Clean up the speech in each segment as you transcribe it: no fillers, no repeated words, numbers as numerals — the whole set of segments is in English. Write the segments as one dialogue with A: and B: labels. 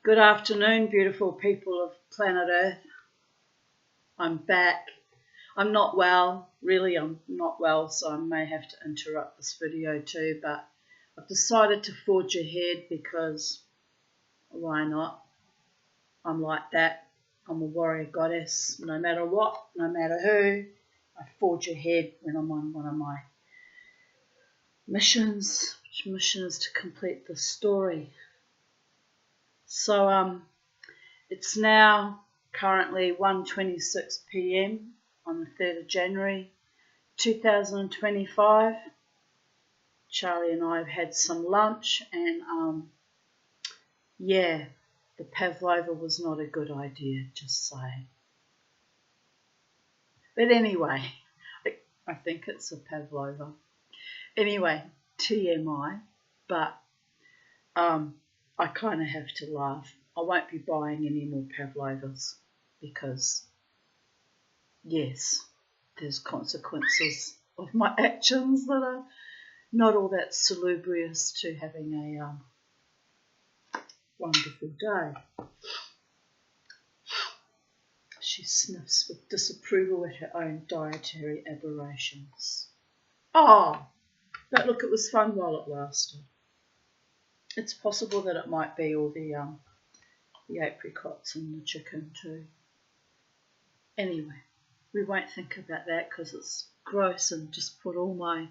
A: Good afternoon, beautiful people of planet Earth. I'm back. I'm not well, really I'm not well, so I may have to interrupt this video too, but I've decided to forge ahead because why not? I'm like that. I'm a warrior goddess. No matter what, no matter who, I forge ahead when I'm on one of my missions, which mission is to complete the story. So it's now currently 1:26 p.m. on the 3rd of January 2025. Charlie and I have had some lunch and yeah, the pavlova was not a good idea, just saying. But anyway, I think it's a pavlova. Anyway, TMI, but I kind of have to laugh. I won't be buying any more pavlovas because, yes, there's consequences of my actions that are not all that salubrious to having a wonderful day. She sniffs with disapproval at her own dietary aberrations. Oh, but look, it was fun while it lasted. It's possible that it might be all the apricots and the chicken too. Anyway, we won't think about that because it's gross and just put all my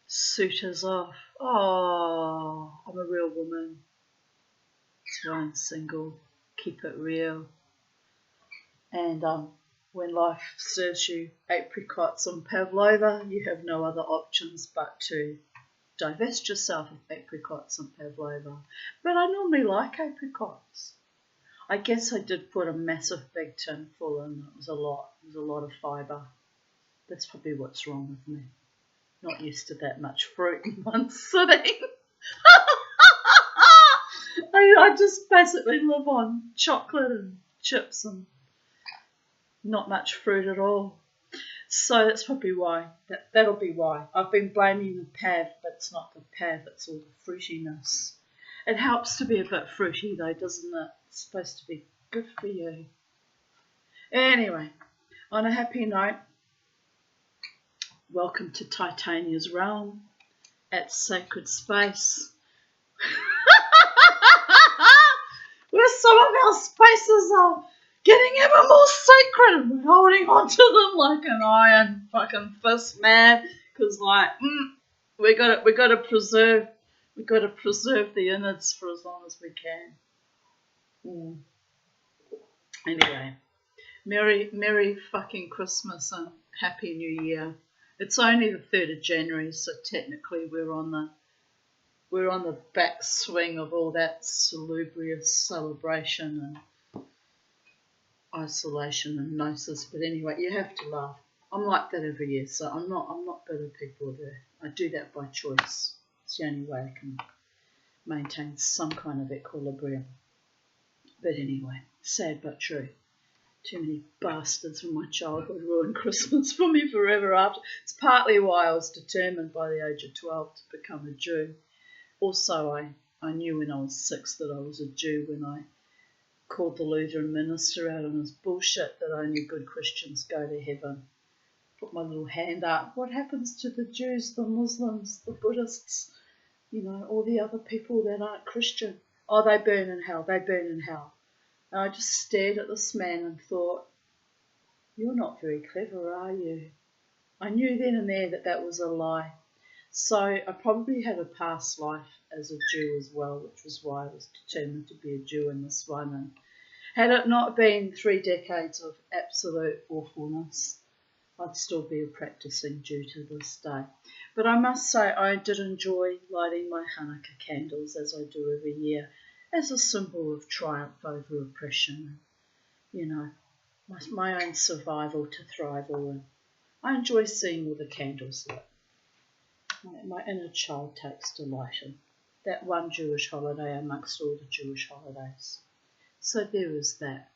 A: suitors off. Oh, I'm a real woman. That's why I'm single. Keep it real. And when life serves you apricots and pavlova, you have no other options but to divest yourself of apricots and pavlova. But I normally like apricots. I guess I did put a massive big tin full in. It was a lot. It was a lot of fibre. That's probably what's wrong with me. Not used to that much fruit in one sitting. I just basically live on chocolate and chips and not much fruit at all. So that's probably why. That'll be why. I've been blaming the pav, but it's not the pav, it's all the fruitiness. It helps to be a bit fruity though, doesn't it? It's supposed to be good for you. Anyway, on a happy note, welcome to Titania's realm at Sacred Space. Where some of our spaces are getting ever more sacred and we're holding on to them like an iron fucking fist, man. Because we gotta preserve the innards for as long as we can. Anyway, Merry fucking Christmas and Happy New Year. It's only the 3rd of January, so technically we're on the backswing of all that salubrious celebration and isolation and gnosis. But anyway, you have to laugh. I'm like that every year, so I'm not bitter, people of Earth. I do that by choice. It's the only way I can maintain some kind of equilibrium. But anyway, sad but true. Too many bastards from my childhood ruined Christmas for me forever after. It's partly why I was determined by the age of 12 to become a Jew. Also, I knew when I was 6 that I was a Jew when I called the Lutheran minister out on his bullshit that only good Christians go to heaven. Put my little hand up. What happens to the Jews, the Muslims, the Buddhists, all the other people that aren't Christian? Oh, they burn in hell. They burn in hell. And I just stared at this man and thought, you're not very clever, are you? I knew then and there that was a lie. So I probably had a past life as a Jew as well, which was why I was determined to be a Jew in this one. And had it not been 3 decades of absolute awfulness, I'd still be a practicing Jew to this day. But I must say I did enjoy lighting my Hanukkah candles as I do every year as a symbol of triumph over oppression. My own survival to thrival. And I enjoy seeing all the candles lit. My inner child takes delight in that one Jewish holiday amongst all the Jewish holidays. So there is that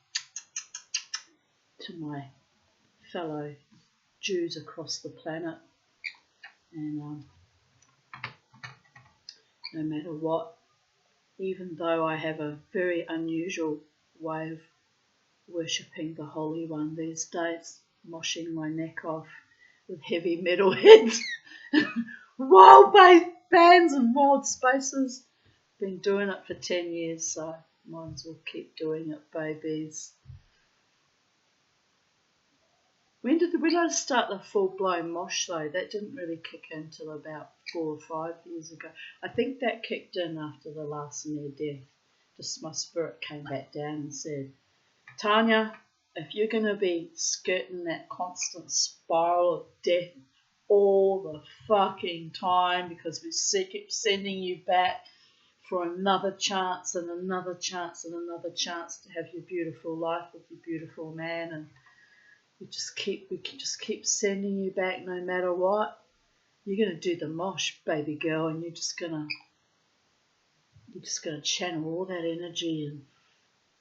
A: to my fellow Jews across the planet. And no matter what, even though I have a very unusual way of worshipping the Holy One these days, moshing my neck off with heavy metal heads, wild bands and wild spaces. Been doing it for 10 years, so might as well keep doing it, babies. When did I start the full-blown mosh though? That didn't really kick in till about 4 or 5 years ago. I think that kicked in after the last near death. Just my spirit came back down and said, Tanya, if you're going to be skirting that constant spiral of death all the fucking time because we keep sending you back for another chance and another chance and another chance to have your beautiful life with your beautiful man, and we just keep sending you back no matter what. You're gonna do the mosh, baby girl, and you're just gonna channel all that energy and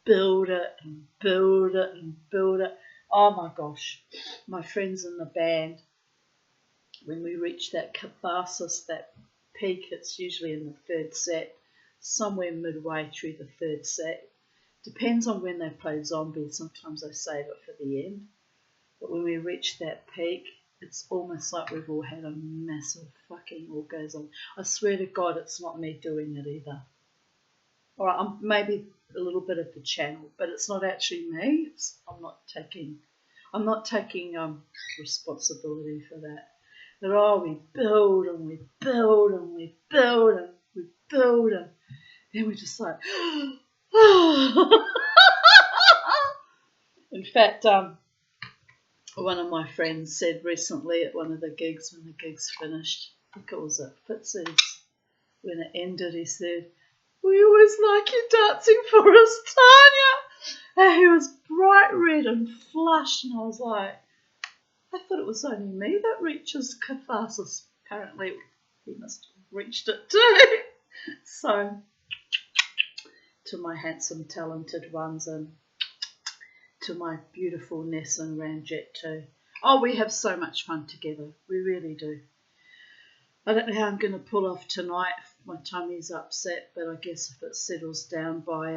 A: build it and build it and build it. Oh my gosh, my friends in the band, when we reach that catharsis, that peak, it's usually in the third set, somewhere midway through the third set. Depends on when they play Zombie. Sometimes they save it for the end. But when we reach that peak, it's almost like we've all had a massive fucking orgasm. I swear to God, it's not me doing it either. All right, I'm maybe a little bit of the channel, but it's not actually me. I'm not taking responsibility for that. But oh, we build and we build and we build and we build, and then we're just like, in fact, one of my friends said recently at one of the gigs, when the gig's finished, I think it was at Fitz's, when it ended, he said, we always like you dancing for us, Tanya. And he was bright red and flushed, and I was like, I thought it was only me that reaches catharsis. Apparently he must have reached it too. So, to my handsome, talented ones, and to my beautiful Ness and Ramjet too. Oh, we have so much fun together. We really do. I don't know how I'm going to pull off tonight if my tummy's upset, but I guess if it settles down by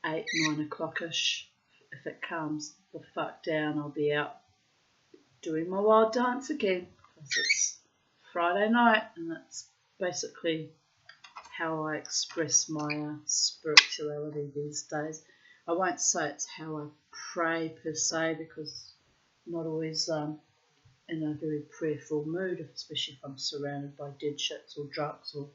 A: 8, 9 o'clock-ish, if it calms the fuck down, I'll be out doing my wild dance again, because it's Friday night and that's basically how I express my spirituality these days. I won't say it's how I pray per se, because I'm not always in a very prayerful mood, especially if I'm surrounded by dead shits or drunks or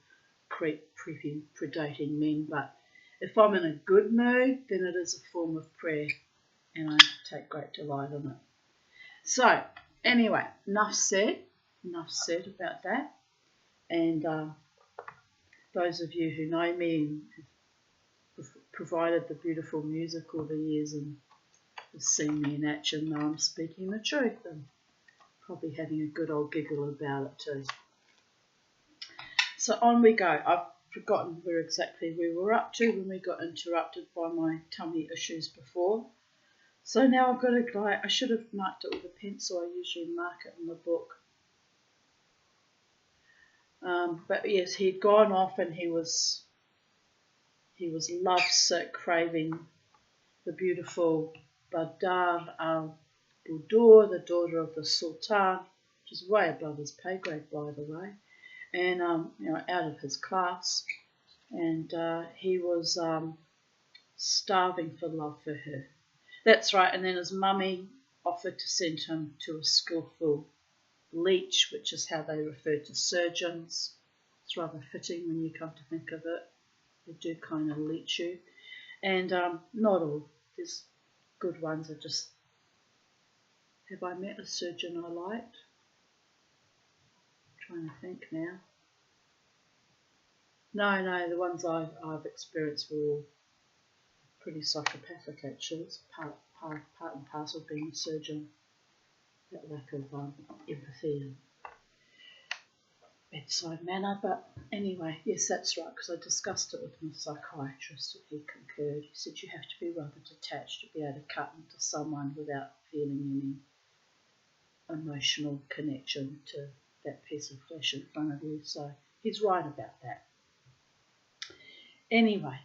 A: creepy, predating men. But if I'm in a good mood, then it is a form of prayer, and I take great delight in it. So, anyway, enough said about that. And those of you who know me and have provided the beautiful music all the years and have seen me in action know I'm speaking the truth, and probably having a good old giggle about it too. So on we go. I've forgotten where exactly we were up to when we got interrupted by my tummy issues before. So now I've got to go. I should have marked it with a pencil. I usually mark it in the book. But yes, he'd gone off and he was lovesick, craving the beautiful Badar al-Budur, the daughter of the Sultan, which is way above his pay grade, by the way, and out of his class. And he was starving for love for her. That's right. And then his mummy offered to send him to a skillful leech, which is how they refer to surgeons. It's rather fitting when you come to think of it. They do kind of leech you. And not all. There's good ones. Have I met a surgeon I liked? I'm trying to think now. No, the ones I've experienced were all pretty psychopathic, actually. It's part and parcel of being a surgeon. That lack of empathy and bedside manner. But anyway, yes, that's right, because I discussed it with my psychiatrist and he concurred. He said you have to be rather detached to be able to cut into someone without feeling any emotional connection to that piece of flesh in front of you. So he's right about that. Anyway,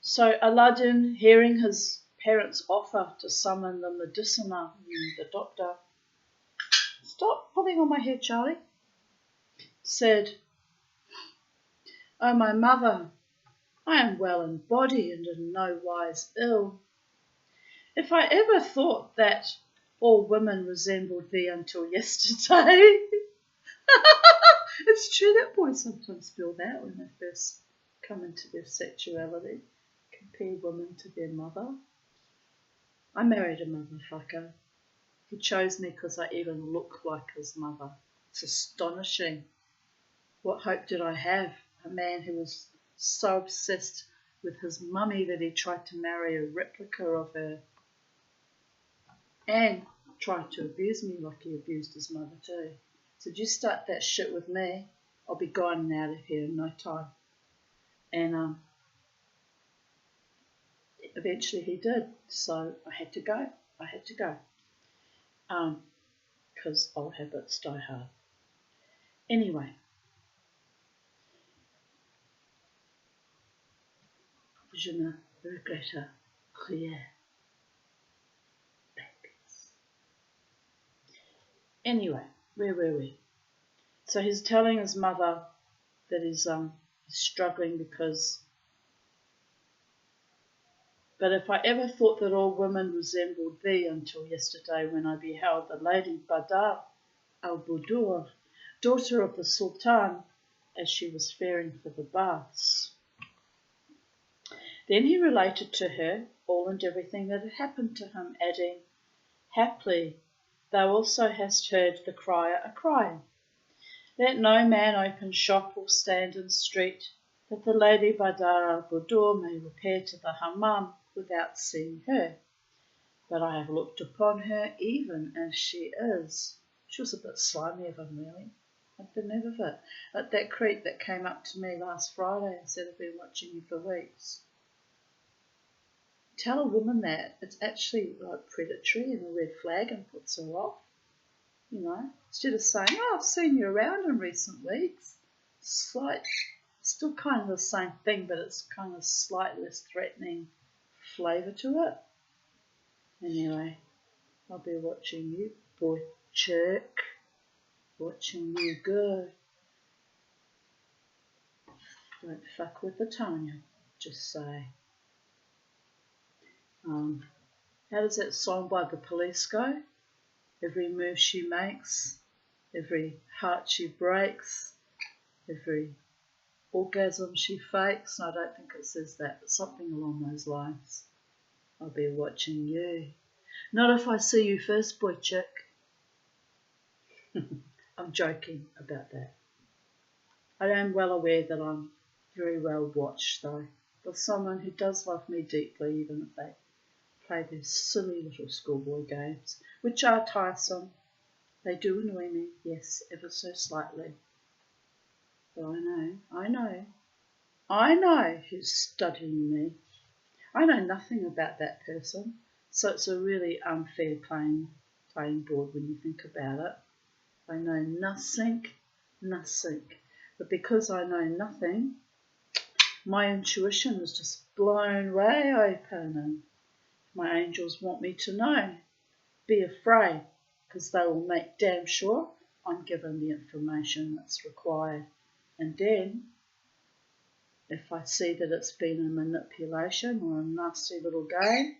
A: so Aladdin, hearing his parents' offer to summon the medicina, the doctor, stop pulling on my head, Charlie, said, "O my mother, I am well in body and in no wise ill. If I ever thought that all women resembled thee until yesterday." It's true that boys sometimes feel that when they first come into their sexuality, compare women to their mother. I married a motherfucker. He chose me because I even look like his mother. It's astonishing. What hope did I have? A man who was so obsessed with his mummy that he tried to marry a replica of her and tried to abuse me like he abused his mother too. Said, "You start that shit with me, I'll be gone and out of here in no time." And eventually he did, so I had to go. Because old habits die hard. Anyway, je ne regrette rien. Anyway, where were we? So he's telling his mother that he's struggling because, "But if I ever thought that all women resembled thee until yesterday when I beheld the Lady Badar al-Budur, daughter of the Sultan, as she was faring for the baths." Then he related to her all and everything that had happened to him, adding, "Haply thou also hast heard the crier a-crying. Let no man open shop or stand in street, that the Lady Badar al-Budur may repair to the hammam without seeing her. But I have looked upon her even as she is." She was a bit slimy of him, really. I've been never of it. Like that creep that came up to me last Friday and said, "I've been watching you for weeks." Tell a woman that, it's actually like predatory and a red flag and puts her off. You know, instead of saying, "Oh, I've seen you around in recent weeks." Still kind of the same thing, but it's kind of slightly less threatening flavour to it. Anyway, I'll be watching you, boy jerk. Watching you good. Don't fuck with the Tanya, just say. How does that song by the Police go? Every move she makes, every heart she breaks, every orgasm she fakes. No, I don't think it says that, but something along those lines. I'll be watching you. Not if I see you first, boy chick. I'm joking about that. I am well aware that I'm very well watched, though, by someone who does love me deeply, even if they play their silly little schoolboy games, which are tiresome. They do annoy me, yes, ever so slightly. But I know who's studying me. I know nothing about that person, so it's a really unfair playing board when you think about it. I know nothing. But because I know nothing, my intuition was just blown way open, and my angels want me to know. Be afraid, because they will make damn sure I'm given the information that's required. And then, if I see that it's been a manipulation or a nasty little game,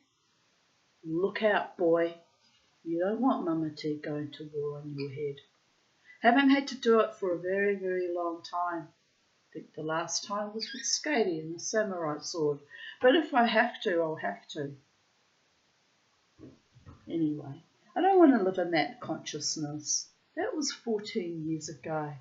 A: look out, boy. You don't want Mama T going to war on your head. Haven't had to do it for a very, very long time. I think the last time was with Skady and the samurai sword. But if I have to, I'll have to. Anyway, I don't want to live in that consciousness. That was 14 years ago.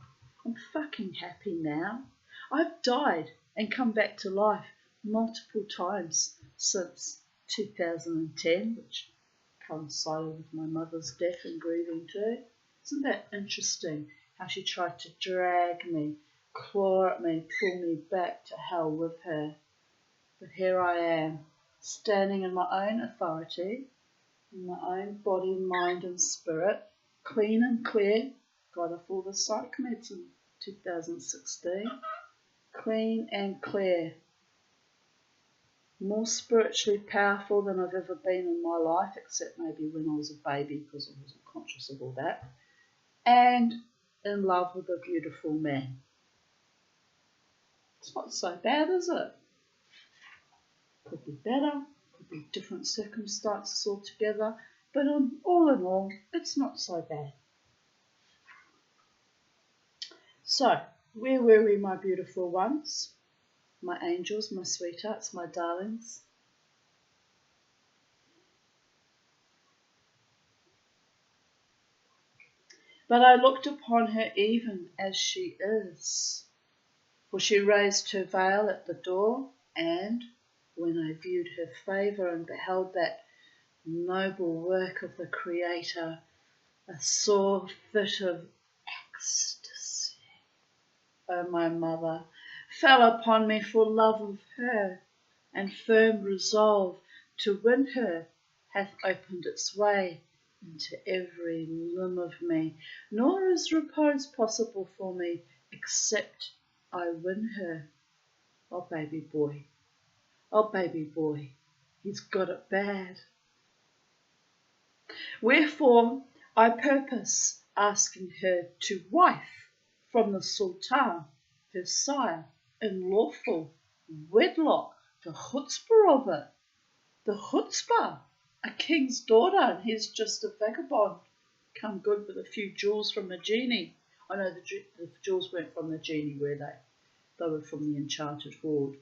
A: I'm fucking happy now. I've died and come back to life multiple times since 2010, which coincided with my mother's death and grieving too. Isn't that interesting how she tried to drag me, claw at me, pull me back to hell with her? But here I am, standing in my own authority, in my own body, mind and spirit, clean and clear, got off all the psych meds in 2016. Clean and clear. More spiritually powerful than I've ever been in my life, except maybe when I was a baby because I wasn't conscious of all that. And in love with a beautiful man. It's not so bad, is it? Could be better, could be different circumstances altogether, but all in all, it's not so bad. So, where were we, my beautiful ones? My angels, my sweethearts, my darlings. But I looked upon her even as she is, for she raised her veil at the door, and when I viewed her favour and beheld that noble work of the Creator, a sore fit of ecstasy, O my mother, fell upon me for love of her, and firm resolve to win her hath opened its way into every limb of me, nor is repose possible for me except I win her. Oh baby boy, he's got it bad. Wherefore I purpose asking her to wife from the Sultan, her sire, in lawful wedlock, the chutzpah of it. The chutzpah, a king's daughter, and he's just a vagabond, come good with a few jewels from the genie. I know the jewels weren't from the genie, were they? They were from the enchanted hoard.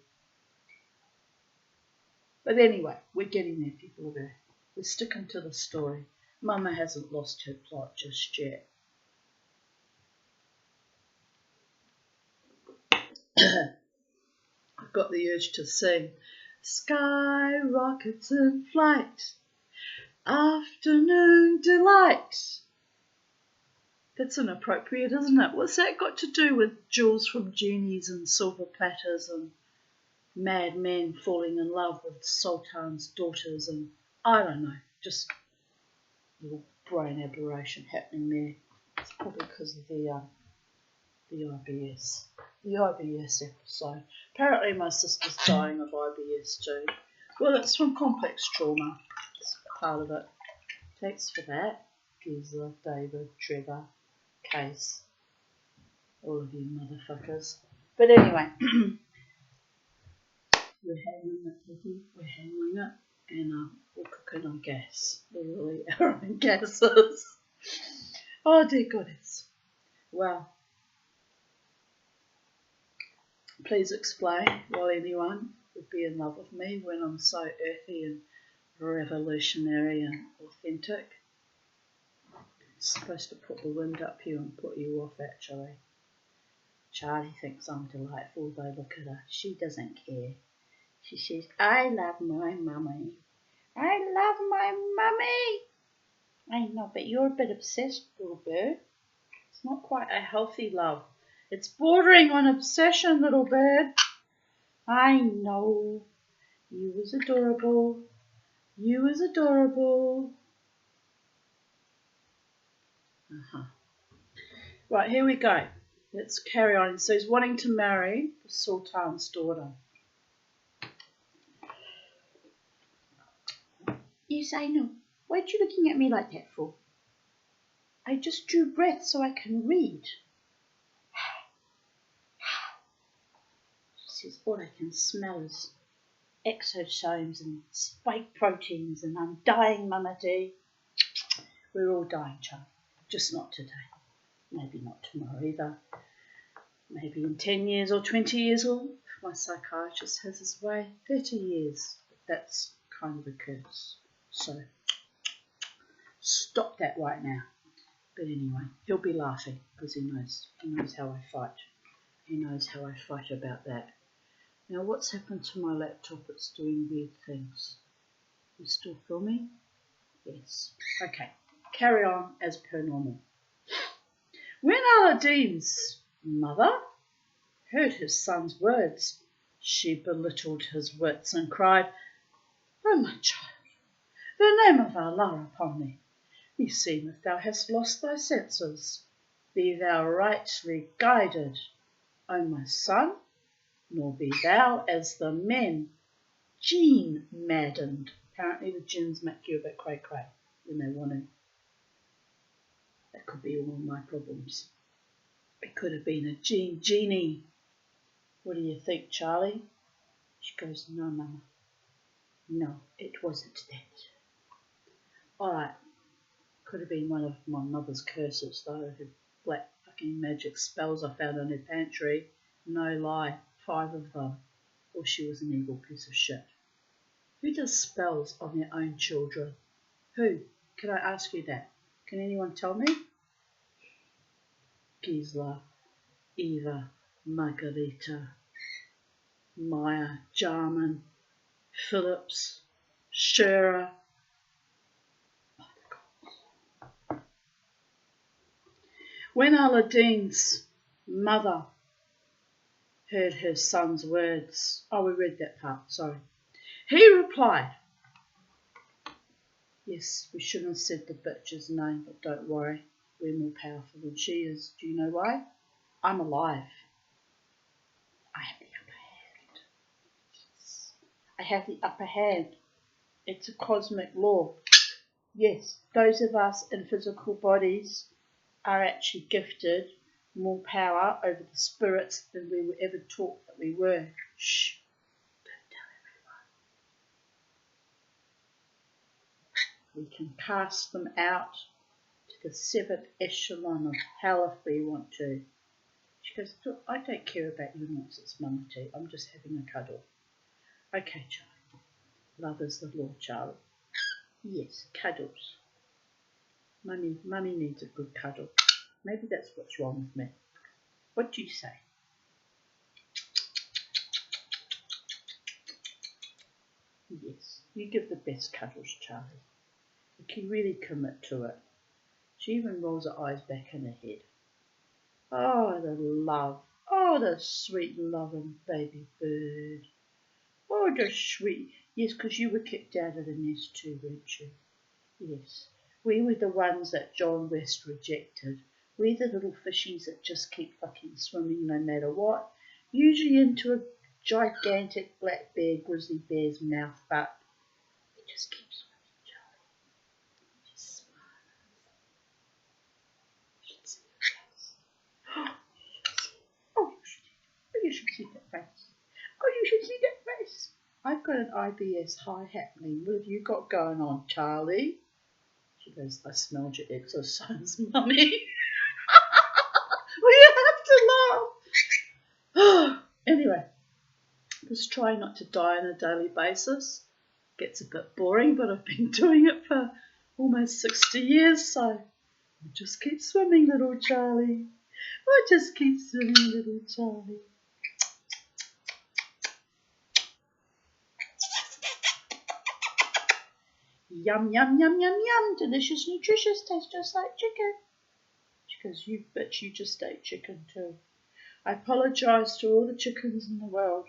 A: But anyway, we're getting there, people of Earth. We're sticking to the story. Mama hasn't lost her plot just yet. I've got the urge to sing. Sky rockets in flight, afternoon delight. That's inappropriate, isn't it? What's that got to do with jewels from genies and silver platters and mad men falling in love with sultans' daughters and I don't know, just a little brain aberration happening there. It's probably because of the IBS episode. Apparently my sister's dying of IBS too. Well, it's from complex trauma. It's part of it. Thanks for that, Giza, David, Trevor, Case, all of you motherfuckers. But anyway, we're handling it, Vicky. We're handling it, and we're cooking on gas. We're really our own gases. Oh dear goodness. Well, please explain why anyone would be in love with me when I'm so earthy and revolutionary and authentic. It's supposed to put the wind up you and put you off, actually. Charlie thinks I'm delightful, though look at her. She doesn't care. She says, I love my mummy. I love my mummy. I know, but you're a bit obsessed, little bird. It's not quite a healthy love. It's bordering on obsession, little bird. I know. You was adorable. You was adorable. Right, here we go. Let's carry on. So he's wanting to marry the Sultan's daughter. Yes, I know. Why are you looking at me like that for? I just drew breath so I can read. She says, all I can smell is exosomes and spike proteins and I'm dying, Mama D. We're all dying, child. Just not today. Maybe not tomorrow either. Maybe in 10 years or 20 years or if my psychiatrist has his way, 30 years. But that's kind of a curse. So stop that right now. But anyway, he'll be laughing because he knows how I fight. He knows how I fight about that. Now what's happened to my laptop? It's doing weird things. You still filming? Yes. Okay, carry on as per normal. When Aladdin's mother heard his son's words, she belittled his wits and cried, O my child, the name of Allah upon thee, meseemeth thou hast lost thy senses. be thou rightly guided, O my son, nor be thou as the men, gene maddened. Apparently the gins make you a bit cray cray when they want to. That could be all my problems. It could have been a genie. What do you think, Charlie? She goes, no, Mama. No, it wasn't that. All right. Could have been one of my mother's curses, though. Her black fucking magic spells I found in her pantry. No lie, 5 of them. Or she was an evil piece of shit. Who does spells on their own children? Who? Can I ask you that? Can anyone tell me? Gisela, Eva, Margarita, Maya, Jarman, Phillips, Shearer. When Aladdin's mother heard her son's words, we read that part, sorry. He replied, yes, we shouldn't have said the bitch's name, but don't worry, we're more powerful than she is. Do you know why? I'm alive. I have the upper hand. Yes. I have the upper hand. It's a cosmic law. Yes, those of us in physical bodies are actually gifted more power over the spirits than we were ever taught that we were. Shh, don't tell everyone. We can cast them out to the 7th echelon of hell if we want to. She goes, look, I don't care about your nonsense, Mama T. I'm just having a cuddle. Okay, Charlie. Love is the law, Charlie. Yes, cuddles. Mummy needs a good cuddle. Maybe that's what's wrong with me. What do you say? Yes, you give the best cuddles, Charlie. You can really commit to it. She even rolls her eyes back in her head. Oh, the love. Oh, the sweet loving baby bird. Oh, the sweet. Yes, because you were kicked out of the nest too, weren't you? Yes. We were the ones that John West rejected. We're the little fishies that just keep fucking swimming no matter what. Usually into a gigantic black bear, grizzly bear's mouth, but we just keep swimming, Charlie. Just smile. You should see your face. Oh, you should see that face. Oh, you should see that face. I've got an IBS high happening. What have you got going on, Charlie? She goes, I smelled your exercise, Mummy. We have to laugh. Anyway, just try not to die on a daily basis. Gets a bit boring, but I've been doing it for almost 60 years, so I just keep swimming, little Charlie. I just keep swimming, little Charlie. Yum, yum, yum, yum, yum. Delicious, nutritious, tastes just like chicken. She goes, you bitch, you just ate chicken too. I apologise to all the chickens in the world.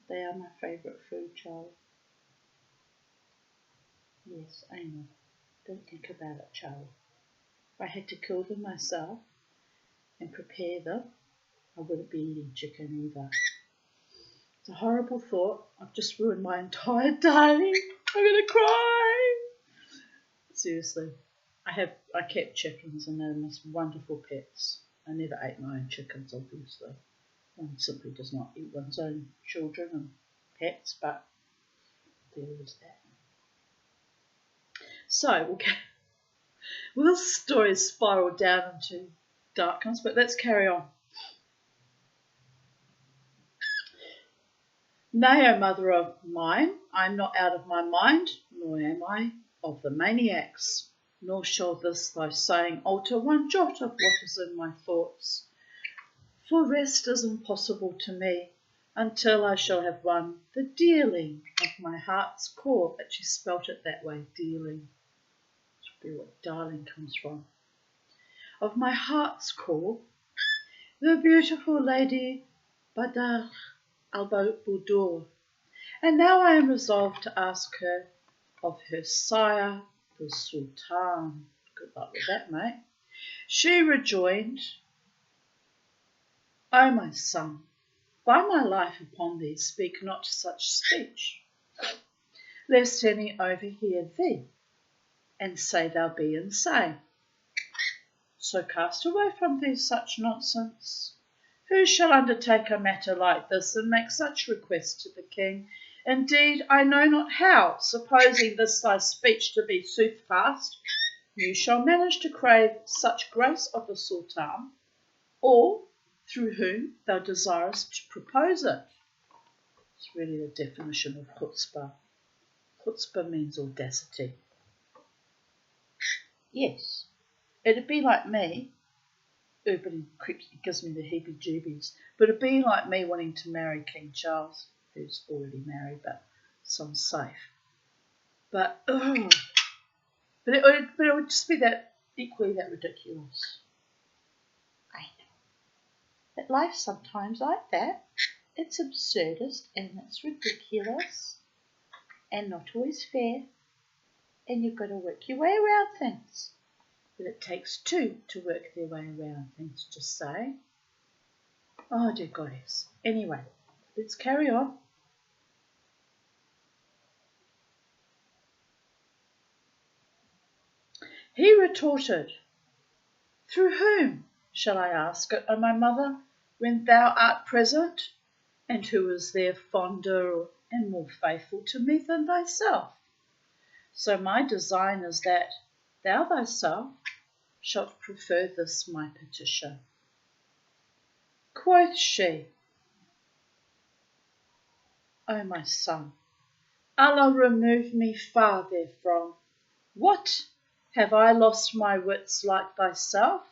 A: They are my favourite food, Charlie. Yes, I know. Don't think about it, Charlie. If I had to kill them myself and prepare them, I wouldn't be eating chicken either. It's a horrible thought. I've just ruined my entire day. I'm going to cry. Seriously. I kept chickens and they're the most wonderful pets. I never ate my own chickens, obviously. One simply does not eat one's own children and pets, but there is that. So, well, this story spiraled down into darkness, but let's carry on. Nay, O mother of mine, I am not out of my mind, nor am I of the maniacs, nor shall this thy saying alter one jot of what is in my thoughts. For rest is impossible to me until I shall have won the dealing of my heart's core. But she spelt it that way, dealing. Should be what darling comes from. Of my heart's core, the beautiful lady Badr al-Budur. And now I am resolved to ask her of her sire, the Sultan. Good luck with that, mate. She rejoined, O my son, by my life upon thee, speak not such speech, lest any overhear thee, and say thou be insane. So cast away from thee such nonsense. Who shall undertake a matter like this and make such request to the king? Indeed, I know not how, supposing this thy speech to be soothfast, you shall manage to crave such grace of the Sultan, or through whom thou desirest to propose it. It's really the definition of chutzpah. Chutzpah means audacity. Yes, it'd be like me. But it gives me the heebie-jeebies. But it'd be like me wanting to marry King Charles, who's already married, but some safe. But it would just be equally that ridiculous. I know. But life's sometimes like that. It's absurdist and it's ridiculous and not always fair. And you've got to work your way around things. But it takes two to work their way around things, just say. Oh, dear goddess. Anyway, let's carry on. He retorted, Through whom, shall I ask it, O my mother, when thou art present? And who is there fonder and more faithful to me than thyself? So my design is that thou thyself shalt prefer this my petition. Quoth she, O my son, Allah remove me far therefrom. What? Have I lost my wits like thyself?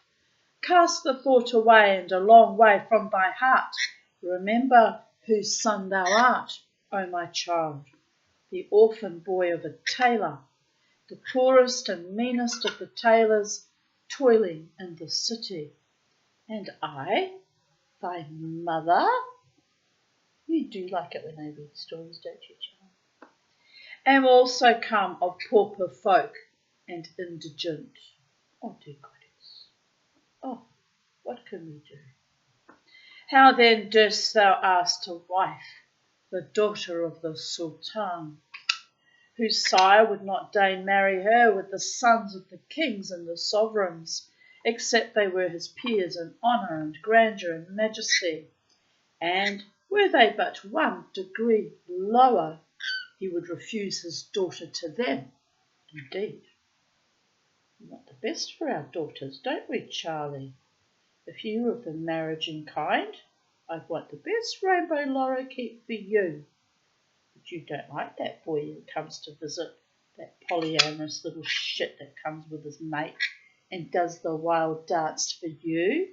A: Cast the thought away and a long way from thy heart. Remember whose son thou art, O my child, the orphan boy of a tailor, the poorest and meanest of the tailors, toiling in the city. And I, thy mother? You do like it when I read stories, don't you, child? Am also come of pauper folk and indigent. Oh, dear goddess. Oh, what can we do? How then durst thou ask to wife the daughter of the Sultan, whose sire would not deign marry her with the sons of the kings and the sovereigns, except they were his peers in honour and grandeur and majesty, and were they but 1 degree lower, he would refuse his daughter to them. Indeed, we want the best for our daughters, don't we, Charlie? If you were of the marriaging kind, I'd want the best rainbow lorikeet for you. But you don't like that boy who comes to visit, that polyamorous little shit that comes with his mate and does the wild dance for you.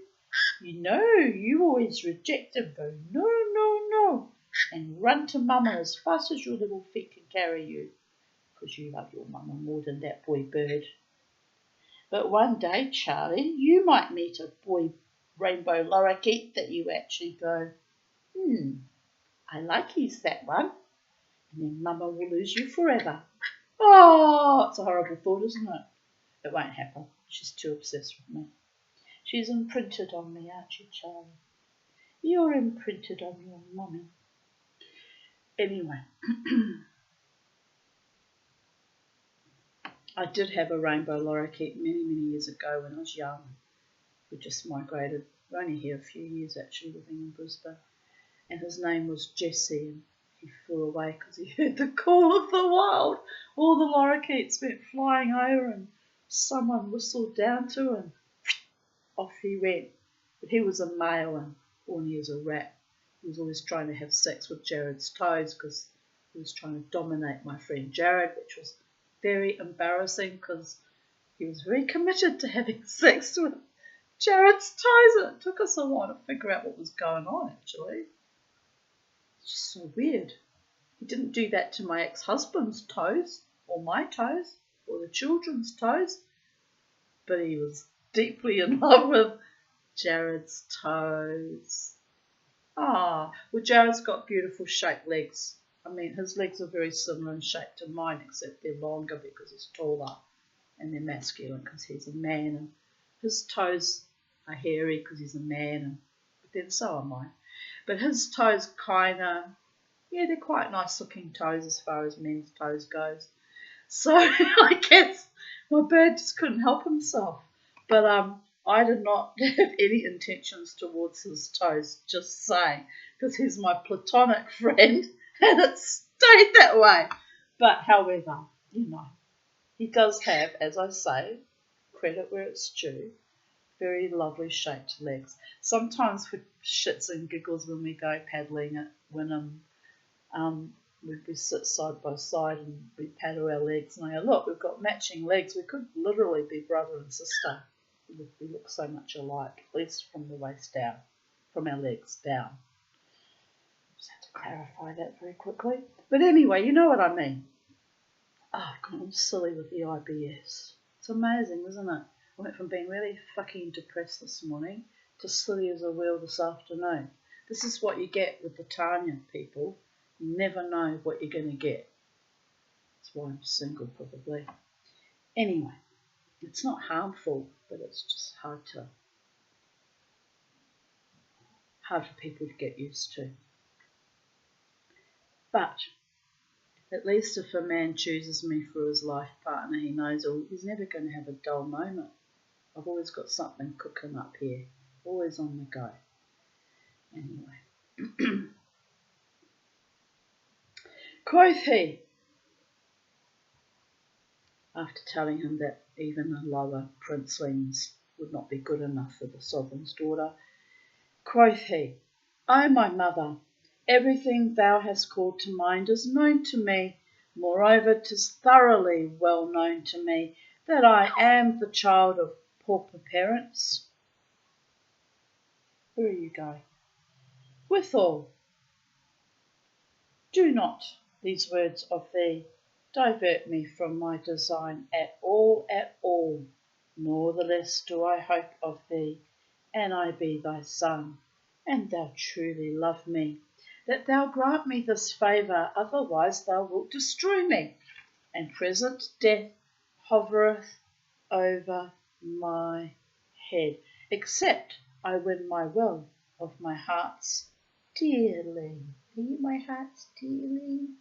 A: You know, you always reject him, go, no, no, no, and run to mama as fast as your little feet can carry you, because you love your mama more than that boy bird. But one day, Charlie, you might meet a boy rainbow lorikeet that you actually go, I like he's that one, and then mama will lose you forever. Oh, it's a horrible thought, isn't it? It won't happen. She's too obsessed with me. She's imprinted on me, aren't you, Charlie? You're imprinted on your mummy. Anyway, I did have a rainbow lorikeet many, many years ago when I was young. We just migrated. We're only here a few years actually living in Brisbane. And his name was Jesse, and he flew away because he heard the call of the wild. All the lorikeets went flying over and someone whistled down to him. Off he went. But he was a male and horny as a rat. He was always trying to have sex with Jared's toes because he was trying to dominate my friend Jared, which was very embarrassing because he was very committed to having sex with Jared's toes, and it took us a while to figure out what was going on, actually. It's just so weird. He didn't do that to my ex-husband's toes, or my toes, or the children's toes, but he was deeply in love with Jared's toes. Ah, well, Jared's got beautiful shaped legs. I mean, his legs are very similar in shape to mine, except they're longer because he's taller, and they're masculine because he's a man, and His toes are hairy because he's a man, but then so are mine. But his toes yeah, they're quite nice looking toes as far as men's toes goes. So I guess my bird just couldn't help himself. But I did not have any intentions towards his toes, just saying, because he's my platonic friend and it stayed that way. But however, he does have, as I say, credit where it's due, very lovely shaped legs. Sometimes for shits and giggles when we go paddling at Wynnum, we sit side by side and we paddle our legs and I go, look, we've got matching legs. We could literally be brother and sister. We look so much alike, at least from the waist down, from our legs down. Just had to clarify that very quickly. But anyway, you know what I mean. Oh, I've gone all silly with the IBS. It's amazing, isn't it? I went from being really fucking depressed this morning to silly as a wheel this afternoon. This is what you get with the Tanya, people. You never know what you're going to get. That's why I'm single, probably. Anyway, it's not harmful, but it's just hard for people to get used to. But at least if a man chooses me for his life partner, he knows he's never going to have a dull moment. I've always got something cooking up here, always on the go. Anyway. Quoth he, after telling him that even the lower princelings would not be good enough for the sovereign's daughter, quoth he, O my mother, everything thou hast called to mind is known to me. Moreover, 'tis thoroughly well known to me that I am the child of pauper parents. Where are you going? Withal, do not these words of thee divert me from my design at all, nor the less do I hope of thee, and I be thy son, and thou truly love me, that thou grant me this favour, otherwise thou wilt destroy me, and present death hovereth over my head, except I win my will of my heart's dearling. Are you my heart's dearling?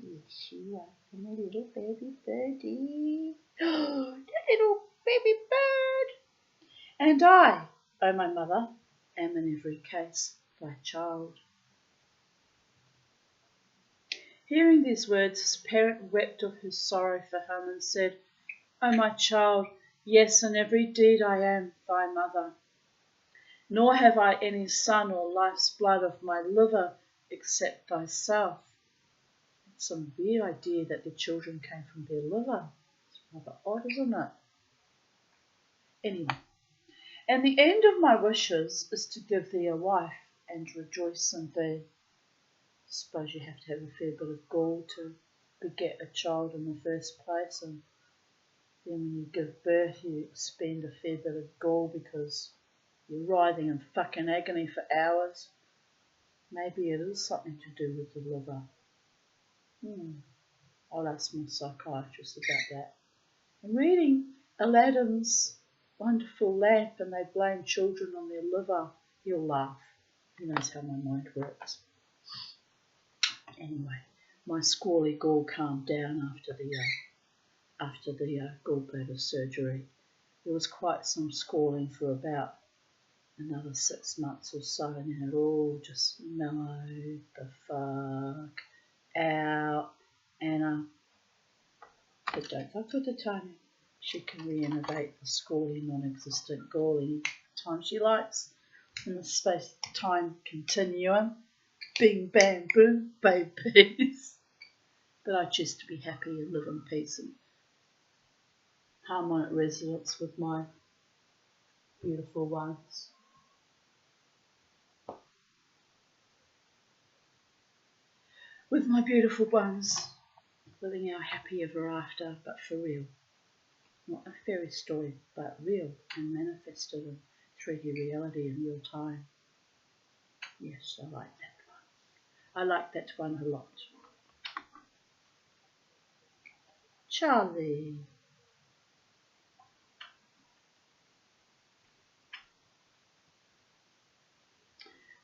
A: Yes, you are, my little baby birdie. The little baby bird. And I, O my mother, am in every case thy child. Hearing these words, his parent wept of his sorrow for him and said, O my child, yes, in every deed I am thy mother. Nor have I any son or life's blood of my liver except thyself. It's some weird idea that the children came from their liver. It's rather odd, isn't it? Anyway, and the end of my wishes is to give thee a wife and rejoice in thee. Suppose you have to have a fair bit of gall to beget a child in the first place, and then when you give birth you expend a fair bit of gall because you're writhing in fucking agony for hours. Maybe it is something to do with the liver. I'll ask my psychiatrist about that. I'm reading Aladdin's wonderful lamp and they blame children on their liver. He'll laugh. He knows how my mind works. Anyway, my squally gall calmed down after the gallbladder surgery. There was quite some squalling for about another 6 months or so, and then it all just mellowed the fuck out. But don't fuck with the timing. She can re-innovate the squally non-existent gall any time she likes in the space-time continuum. Bing, bam, boom, babies. But I choose to be happy and live in peace and harmonic resonance with my beautiful ones. With my beautiful ones, living our happy ever after, but for real. Not a fairy story, but real and manifested in 3D reality in real time. Yes, I like that one. I like that one a lot. Charlie.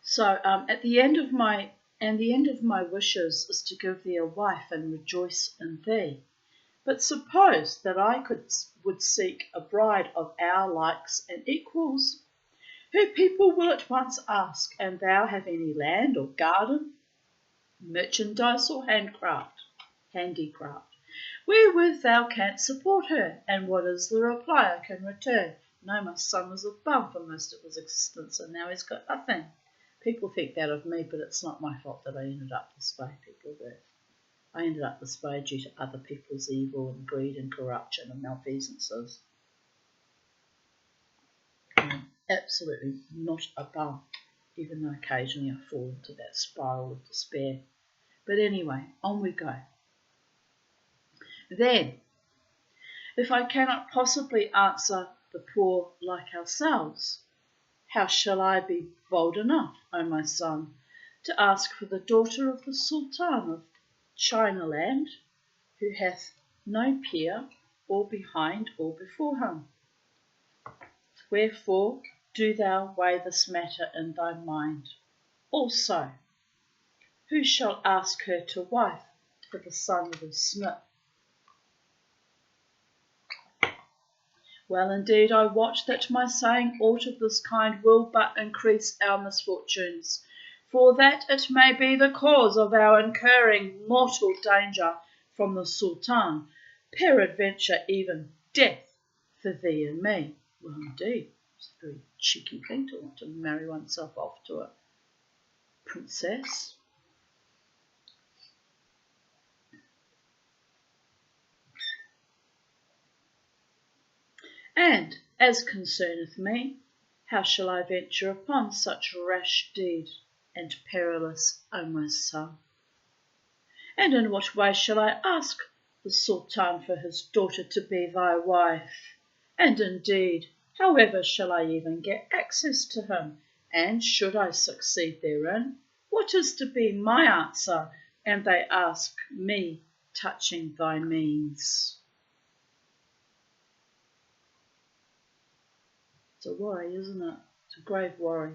A: So at the end of my wishes is to give thee a wife and rejoice in thee. But suppose that would seek a bride of our likes and equals, who people will at once ask, and thou have any land or garden, merchandise or handicraft, wherewith thou canst support her, and what is the reply I can return? No, my son was above for most of his existence, and now he's got nothing. People think that of me, but it's not my fault that I ended up this way, people do. I ended up this way due to other people's evil and greed and corruption and malfeasances. I'm absolutely not above, even though occasionally I fall into that spiral of despair. But anyway, on we go. Then, if I cannot possibly answer the poor like ourselves, how shall I be bold enough, O my son, to ask for the daughter of the Sultan of Chinaland, who hath no peer, or behind or before him? Wherefore do thou weigh this matter in thy mind. Also, who shall ask her to wife for the son of his smith? Well, indeed, I wot that my saying aught of this kind will but increase our misfortunes, for that it may be the cause of our incurring mortal danger from the Sultan, peradventure even death for thee and me. Well, indeed, it's a very cheeky thing to want to marry oneself off to a princess. And, as concerneth me, how shall I venture upon such rash deed and perilous, O my son? And in what way shall I ask the Sultan for his daughter to be thy wife? And indeed, however shall I even get access to him? And should I succeed therein, what is to be my answer, and they ask me touching thy means? It's a worry, isn't it? It's a grave worry.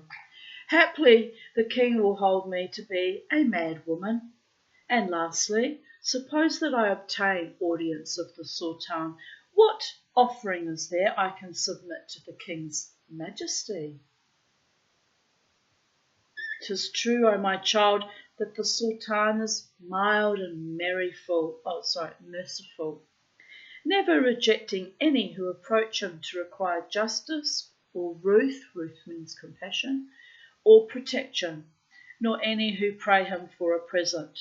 A: Haply the king will hold me to be a mad woman. And lastly, suppose that I obtain audience of the Sultan, what offering is there I can submit to the king's majesty? 'Tis true, O my child, that the Sultan is mild and merciful, never rejecting any who approach him to require justice, or ruth means compassion, or protection, nor any who pray him for a present,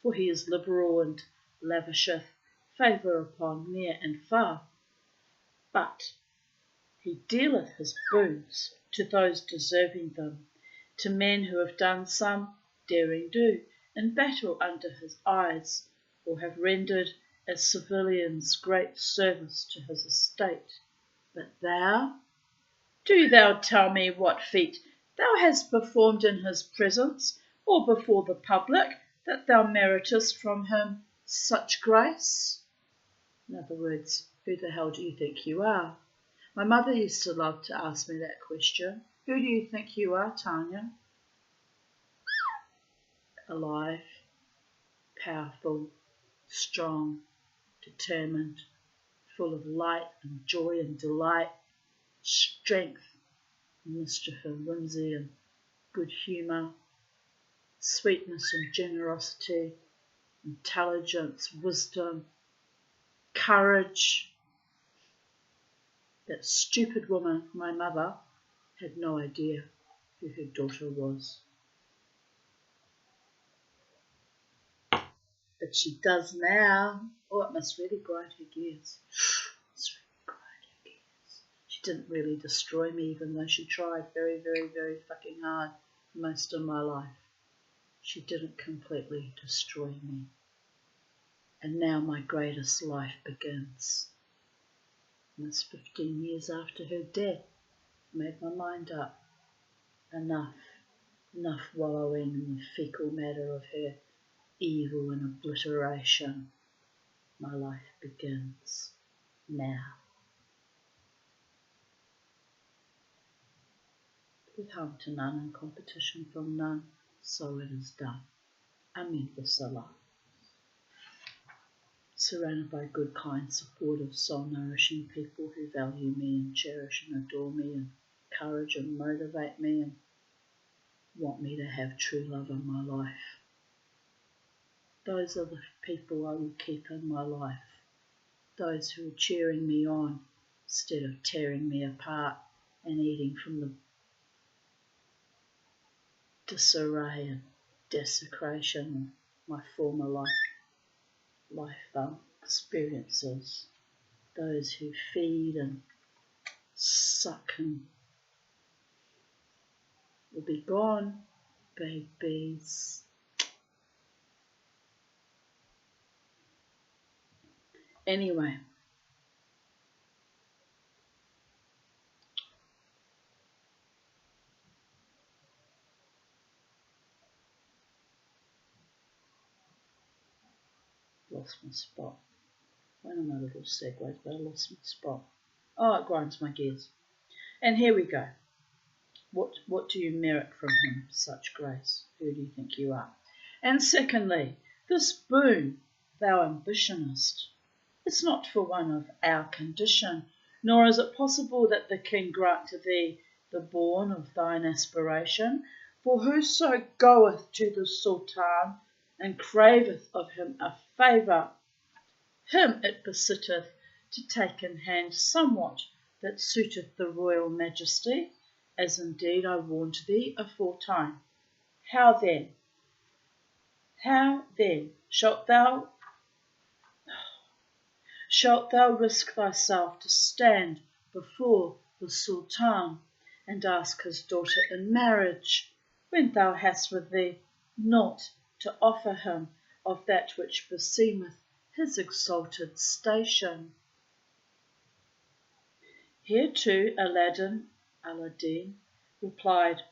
A: for he is liberal and lavisheth favour upon near and far. But he dealeth his boons to those deserving them, to men who have done some daring do in battle under his eyes, or have rendered as civilians great service to his estate. But thou, do thou tell me what feat thou hast performed in his presence, or before the public, that thou meritest from him such grace? In other words, who the hell do you think you are? My mother used to love to ask me that question. Who do you think you are, Tanya? Alive, powerful, strong, determined, full of light and joy and delight, strength, mischief and whimsy and good humour, sweetness and generosity, intelligence, wisdom, courage. That stupid woman, my mother, had no idea who her daughter was. But she does now. Oh, it must really grind her gears. It's really grind her gears. She didn't really destroy me, even though she tried very, very, very fucking hard most of my life. She didn't completely destroy me. And now my greatest life begins. And it's 15 years after her death. I made my mind up. Enough wallowing in the fecal matter of her evil and obliteration. My life begins now. with harm to none and competition from none, so it is done. Amen for Salah. Surrounded by good, kind, supportive, soul-nourishing people who value me and cherish and adore me and encourage and motivate me and want me to have true love in my life. Those are the people I will keep in my life. Those who are cheering me on instead of tearing me apart and eating from the disarray and desecration of my former life experiences. Those who feed and suck and will be gone, babies. Anyway, lost my spot. One of my little segues, but I lost my spot. Oh, it grinds my gears. And here we go. What do you merit from him, such grace? Who do you think you are? And secondly, this boon thou ambitionest. It's not for one of our condition, nor is it possible that the king grant to thee the bourne of thine aspiration. For whoso goeth to the Sultan and craveth of him a favour, him it besitteth to take in hand somewhat that suiteth the royal majesty, as indeed I warned thee aforetime. How then shalt thou risk thyself to stand before the Sultan and ask his daughter in marriage, when thou hast with thee naught to offer him of that which beseemeth his exalted station? Hereto Aladdin replied,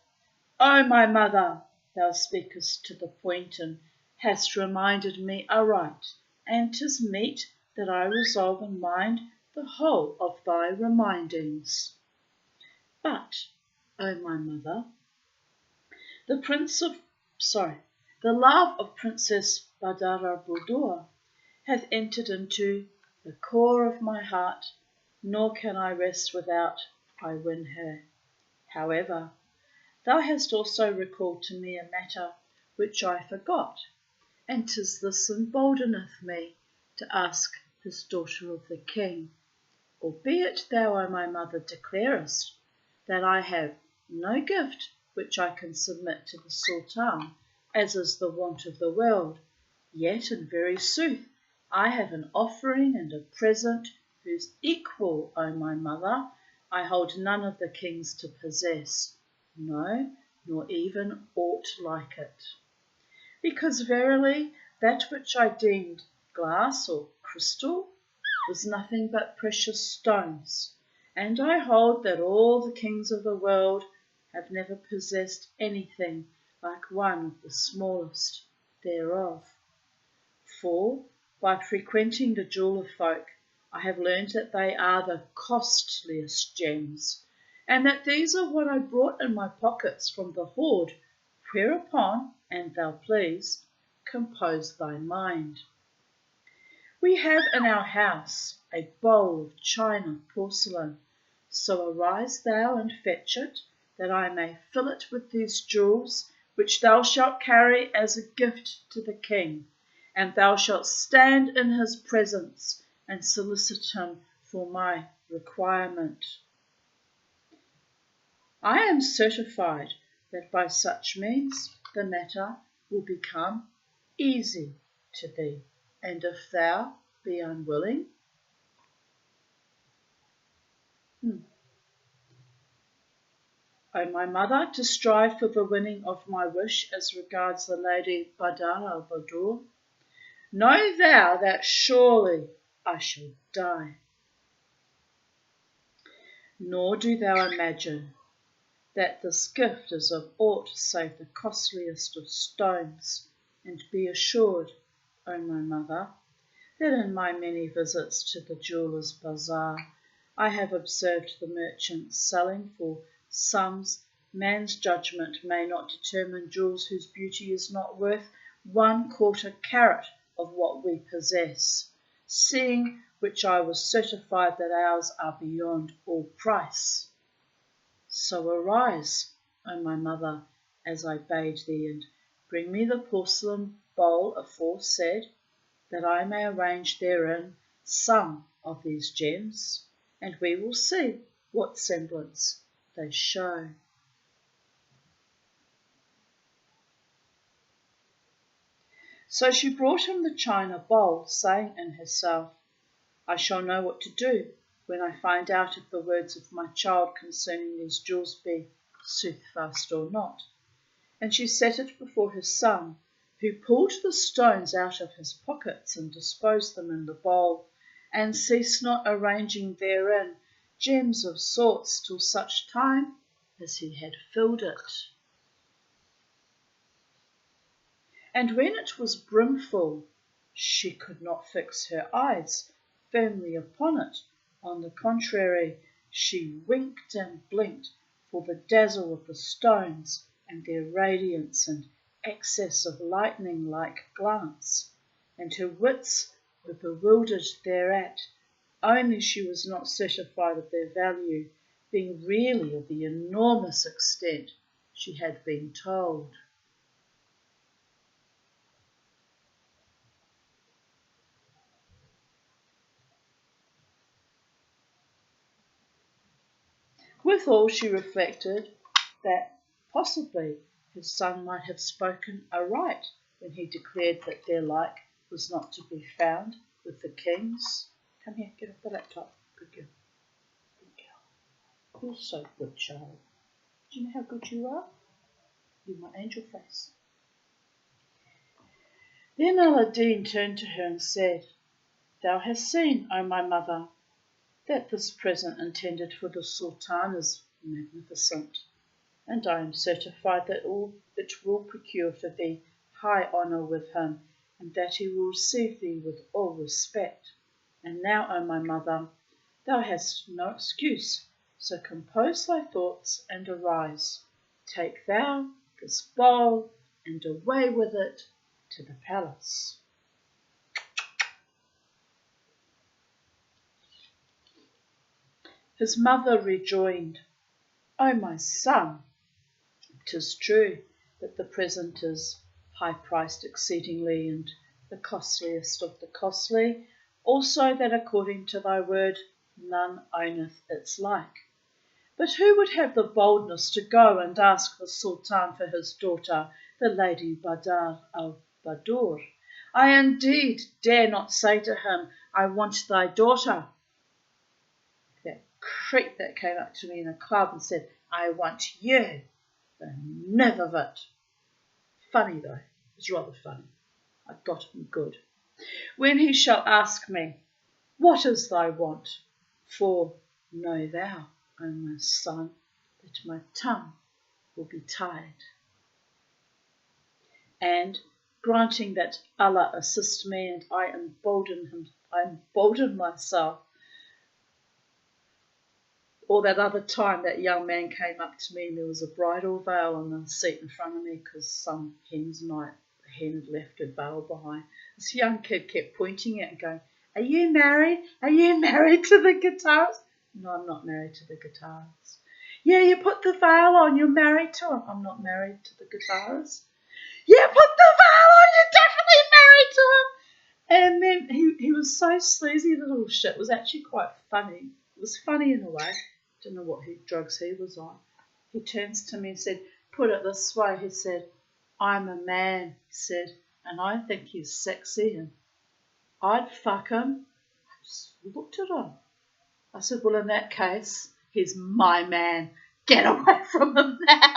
A: O my mother, thou speakest to the point and hast reminded me aright, and 'tis meet that I resolve and mind the whole of thy remindings. But, O my mother, the love of Princess Badara Budur hath entered into the core of my heart, nor can I rest without I win her. However, thou hast also recalled to me a matter which I forgot, and 'tis this emboldeneth me to ask this daughter of the king, albeit thou, O my mother, declarest that I have no gift which I can submit to the Sultan, as is the wont of the world, yet in very sooth I have an offering and a present whose equal, O my mother, I hold none of the kings to possess, no, nor even aught like it. Because verily that which I deemed glass or crystal was nothing but precious stones, and I hold that all the kings of the world have never possessed anything like one of the smallest thereof. For, by frequenting the jeweller folk, I have learned that they are the costliest gems, and that these are what I brought in my pockets from the hoard, whereupon, an thou please, compose thy mind. We have in our house a bowl of china porcelain, so arise thou and fetch it, that I may fill it with these jewels, which thou shalt carry as a gift to the king, and thou shalt stand in his presence and solicit him for my requirement. I am certified that by such means the matter will become easy to thee, and if thou be unwilling, O my mother, to strive for the winning of my wish as regards the lady Badara Budur, know thou that surely I shall die. Nor do thou imagine that this gift is of aught save the costliest of stones, and be assured, O my mother, that in my many visits to the jeweller's bazaar I have observed the merchants selling for sums man's judgment may not determine jewels whose beauty is not worth 1/4 carat of what we possess, seeing which I was certified that ours are beyond all price. So arise, O my mother, as I bade thee, and bring me the porcelain bowl aforesaid, that I may arrange therein some of these gems, and we will see what semblance they show. So she brought him the china bowl, saying in herself, I shall know what to do when I find out if the words of my child concerning these jewels be soothfast or not. And she set it before her son, who pulled the stones out of his pockets and disposed them in the bowl, and ceased not arranging therein gems of sorts till such time as he had filled it. And when it was brimful, she could not fix her eyes firmly upon it. On the contrary, she winked and blinked for the dazzle of the stones and their radiance and excess of lightning-like glance, and her wits were bewildered thereat, only she was not certified of their value, being really of the enormous extent she had been told. Withal she reflected that possibly his son might have spoken aright when he declared that their like was not to be found with the kings. Come here, get off the laptop. Good girl. Good girl. You're so good, child. Do you know how good you are? You're my angel face. Then Aladdin turned to her and said, Thou hast seen, O my mother, that this present intended for the Sultan is magnificent, and I am certified that all it will procure for thee high honour with him, and that he will receive thee with all respect. And now, O my mother, thou hast no excuse, so compose thy thoughts and arise. Take thou this bowl and away with it to the palace. His mother rejoined, O my son, 'tis true that the present is high-priced exceedingly, and the costliest of the costly, also that according to thy word none owneth its like. But who would have the boldness to go and ask the Sultan for his daughter, the Lady Badar al-Badur? I indeed dare not say to him, I want thy daughter. That creep that came up to me in a club and said, I want you. The nerve of it. Funny though, it was rather funny. I got him good. When he shall ask me, what is thy want? For know thou, O my son, that my tongue will be tied. And granting that Allah assist me and I embolden myself, or that other time that young man came up to me and there was a bridal veil on the seat in front of me because some hen's night, the hen had left her veil behind. This young kid kept pointing at it and going, Are you married? Are you married to the guitarist? No, I'm not married to the guitarist. Yeah, you put the veil on, you're married to him. I'm not married to the guitarist. Yeah, put the veil on, you're definitely married to him. And then he was so sleazy, the little shit. It was actually quite funny. It was funny in a way. Don't know what drugs he was on. He turns to me and said, put it this way. He said, I'm a man, he said, and I think he's sexy and I'd fuck him. I just looked at him. I said, well, in that case, he's my man. Get away from him now.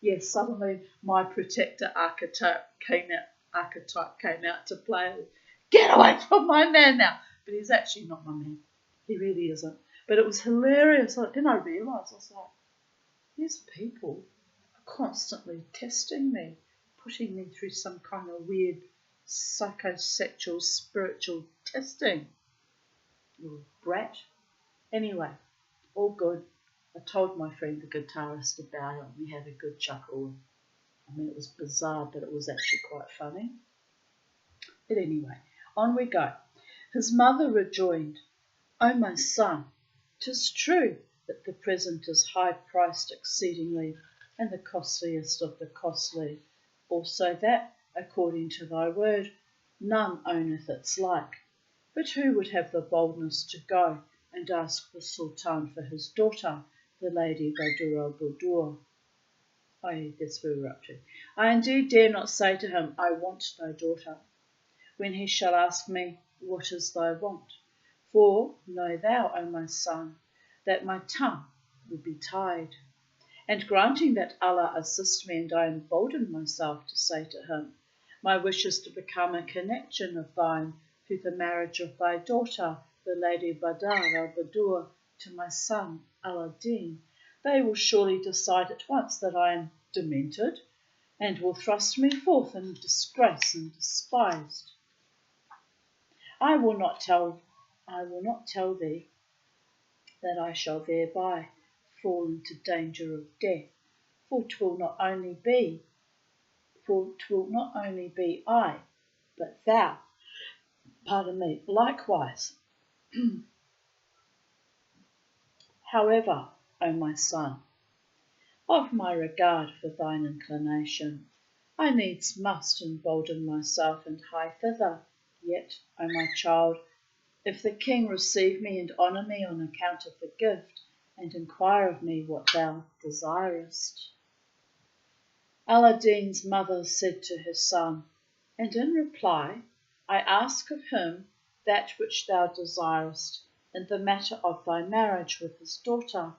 A: Yes, suddenly my protector archetype came out to play. Get away from my man now. But he's actually not my man. He really isn't. But it was hilarious. Then I realised, I was like, these people are constantly testing me, putting me through some kind of weird psychosexual, spiritual testing. Little brat. Anyway, all good, I told my friend the guitarist about it and we had a good chuckle. I mean, it was bizarre, but it was actually quite funny. But anyway, on we go. His mother rejoined, "O my son, 'tis true that the present is high-priced exceedingly, and the costliest of the costly. Also that, according to thy word, none owneth its like. But who would have the boldness to go and ask the Sultan for his daughter, the Lady Badur al-Budur?" That's where we're up to. "I indeed dare not say to him, I want thy daughter, when he shall ask me, what is thy want? For know thou, O my son, that my tongue will be tied. And granting that Allah assist me and I embolden myself to say to him, my wish is to become a connection of thine through the marriage of thy daughter, the Lady Badar al-Badur, to my son Aladdin, they will surely decide at once that I am demented, and will thrust me forth in disgrace and despised. I will not tell thee that I shall thereby fall into danger of death, for 'twill not only be I, but thou, likewise. However, O my son, of my regard for thine inclination, I needs must embolden myself and hie thither. Yet, O my child, if the king receive me and honour me on account of the gift, and inquire of me what thou desirest." Aladdin's mother said to her son, "And in reply I ask of him that which thou desirest in the matter of thy marriage with his daughter.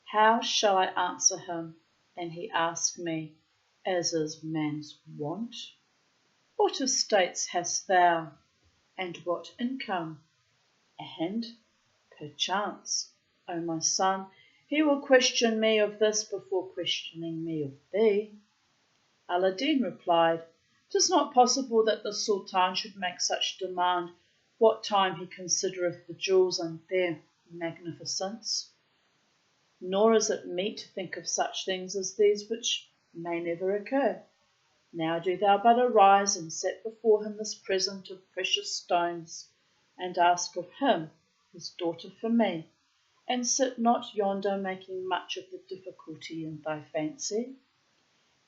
A: How shall I answer him, and he ask me, as is man's wont? What estates hast thou, and what income? And, perchance, O my son, he will question me of this before questioning me of thee." Aladdin replied, "'Tis not possible that the Sultan should make such demand what time he considereth the jewels and their magnificence. Nor is it meet to think of such things as these which may never occur. Now do thou but arise and set before him this present of precious stones, and ask of him his daughter for me, and sit not yonder making much of the difficulty in thy fancy.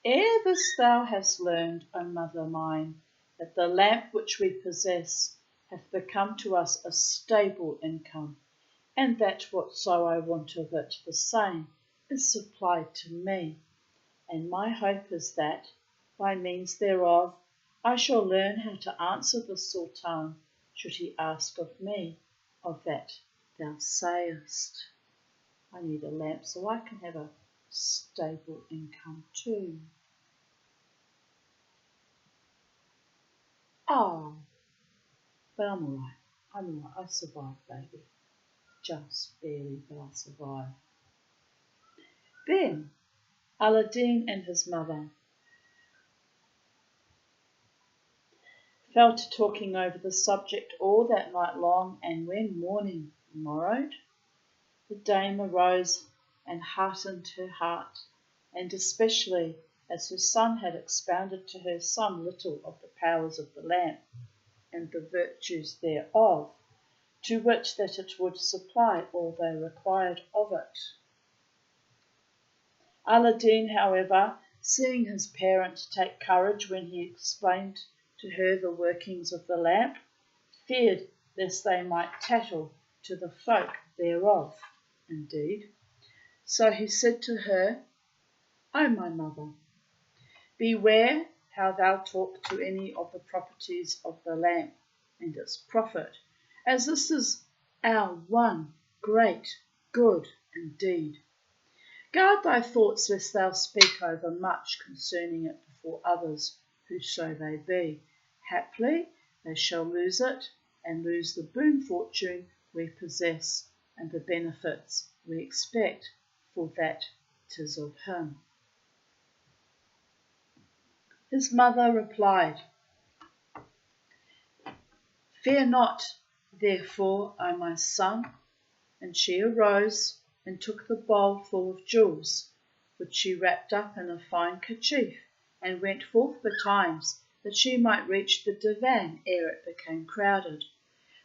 A: Ere this thou hast learned, O mother mine, that the lamp which we possess hath become to us a stable income, and that whatso I want of it the same is supplied to me, and my hope is that, by means thereof, I shall learn how to answer the Sultan, should he ask of me of that thou sayest." I need a lamp so I can have a stable income too. Oh, but I'm alright. I survived, baby. Just barely, but I survived. Then Aladdin and his mother fell to talking over the subject all that night long, and when morning morrowed, the dame arose and heartened her heart, and especially as her son had expounded to her some little of the powers of the lamp, and the virtues thereof, to wit that it would supply all they required of it. Aladdin, however, seeing his parent take courage when he explained to her the workings of the lamp, feared lest they might tattle to the folk thereof, indeed. So he said to her, "O my mother, beware how thou talk to any of the properties of the lamp and its profit, as this is our one great good indeed. Guard thy thoughts lest thou speak over much concerning it before others, whoso they be. Haply they shall lose it, and lose the boon fortune we possess, and the benefits we expect, for that 'tis of him." His mother replied, "Fear not, therefore, O my son." And she arose and took the bowl full of jewels, which she wrapped up in a fine kerchief, and went forth betimes, that she might reach the divan ere it became crowded.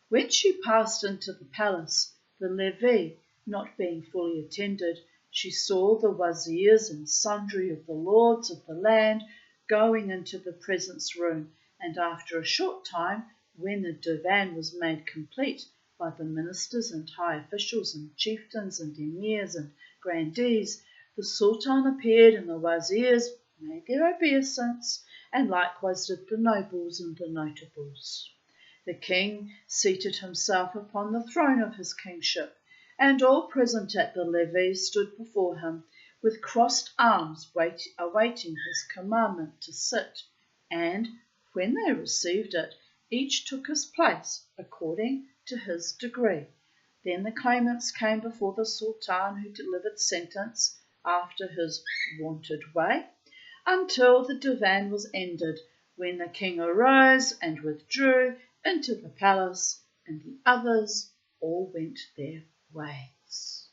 A: When she passed into the palace, the levee not being fully attended, she saw the wazirs and sundry of the lords of the land going into the presence room, and after a short time, when the divan was made complete by the ministers and high officials and chieftains and emirs and grandees, the sultan appeared, and the wazirs made their obeisance, and likewise did the nobles and the notables. The king seated himself upon the throne of his kingship, and all present at the levee stood before him, with crossed arms awaiting his commandment to sit, and, when they received it, each took his place according to his degree. Then the claimants came before the sultan, who delivered sentence after his wonted way, until the divan was ended, when the king arose and withdrew into the palace, and the others all went their ways.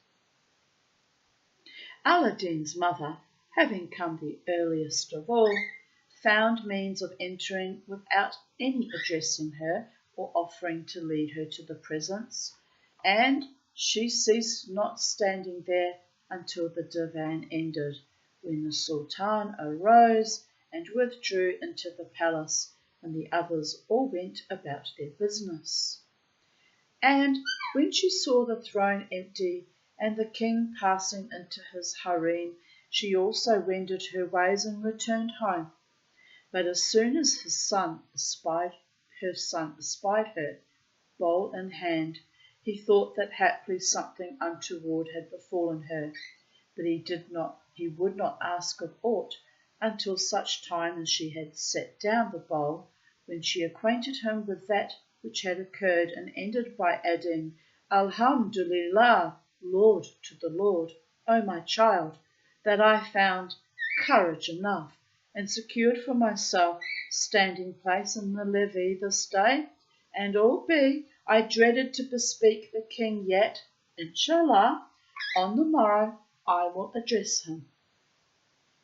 A: Aladdin's mother, having come the earliest of all, found means of entering without any addressing her or offering to lead her to the presence, and she ceased not standing there until the divan ended, when the sultan arose and withdrew into the palace, and the others all went about their business. And when she saw the throne empty and the king passing into his harem, she also wended her ways and returned home. But as soon as her son espied her, bowl in hand, he thought that haply something untoward had befallen her, but he would not ask of aught until such time as she had set down the bowl, when she acquainted him with that which had occurred, and ended by adding, Alhamdulillah, Lord to the Lord, O my child, that I found courage enough, and secured for myself standing place in the levee this day, and albeit I dreaded to bespeak the king, yet, inshallah, on the morrow I will address him.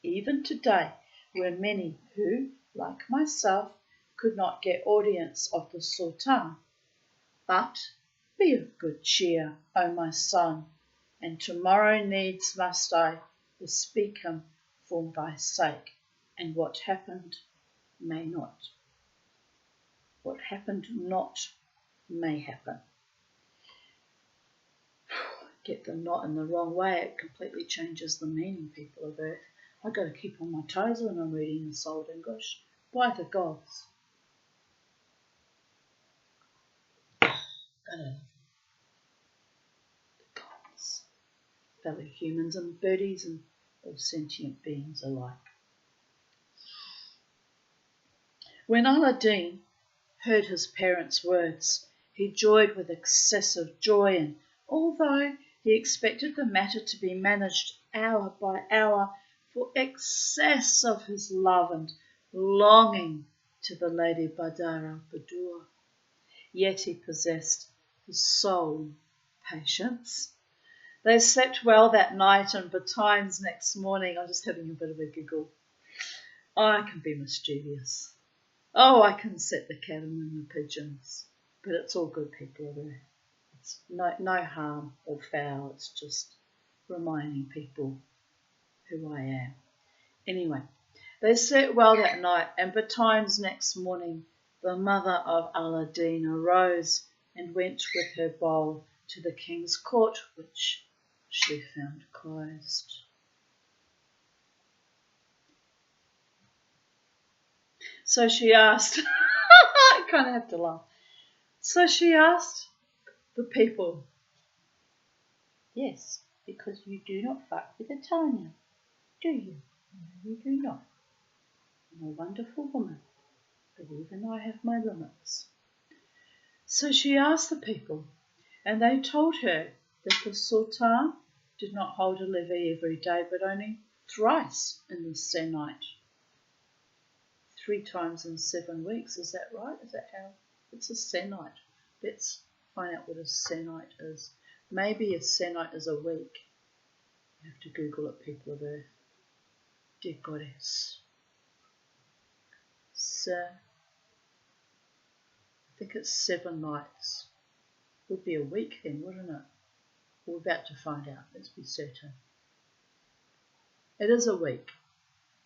A: Even today were many who, like myself, could not get audience of the sultan. But be of good cheer, O my son, and tomorrow needs must I bespeak him for thy sake, and what happened not may happen. Get the not in the wrong way, it completely changes the meaning, people of earth. I've got to keep on my toes when I'm reading in Solid English. By the gods. The gods. Fellow humans and birdies and all sentient beings alike. When Aladdin heard his parents' words, he joyed with excessive joy, and although he expected the matter to be managed hour by hour, for excess of his love and longing to the Lady Badar al-Budur, yet he possessed the sole patience. They slept well that night, and betimes next morning, I'm just having a bit of a giggle. I can be mischievous. Oh, I can set the cattle and the pigeons, but it's all good, people there. It's no harm or foul, it's just reminding people who I am. Anyway, they slept well that night, and betimes next morning the mother of Aladdin arose and went with her bowl to the king's court, which she found closed. So she asked, I kind of have to laugh. So she asked the people, yes, because you do not fuck with a Tanya, do you? No, you do not. I'm a wonderful woman, but even I have my limits. So she asked the people, and they told her that the Sultan did not hold a levee every day, but only thrice in the Senate. 3 times in 7 weeks, is that right? Is that how? It's a Senate. Let's find out what a Senate is. Maybe a Senate is a week. You have to Google it, people of Earth. Dear Goddess. So, I think it's 7 nights. Would be a week then, wouldn't it? We're about to find out, let's be certain. It is a week.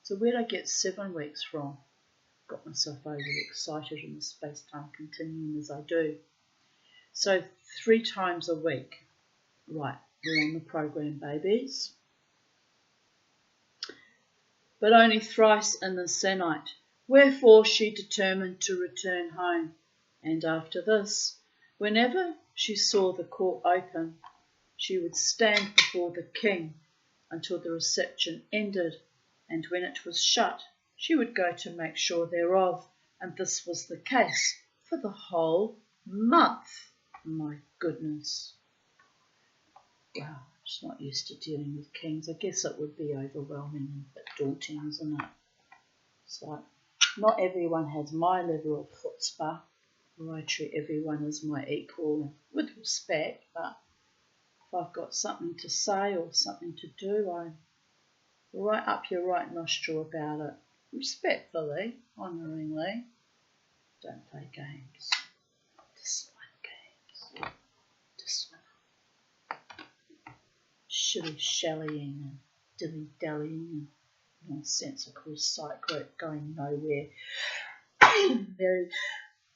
A: So where'd I get 7 weeks from? Got myself overly excited in the space-time continuum as I do. So 3 times a week. Right, we're on the program, babies. But only thrice in the sennight. Wherefore she determined to return home. And after this, whenever she saw the court open, she would stand before the king until the reception ended, and when it was shut, she would go to make sure thereof, and this was the case for the whole month. My goodness. Wow, I'm just not used to dealing with kings. I guess it would be overwhelming and a bit daunting, isn't it? It's like, not everyone has my level of chutzpah, where I treat everyone as my equal with respect, but if I've got something to say or something to do, I'm right up your right nostril about it. Respectfully, honouringly. Don't play games. Dislike games. Dislike. Shilly-shallying and dilly-dallying and nonsensical psych work going nowhere.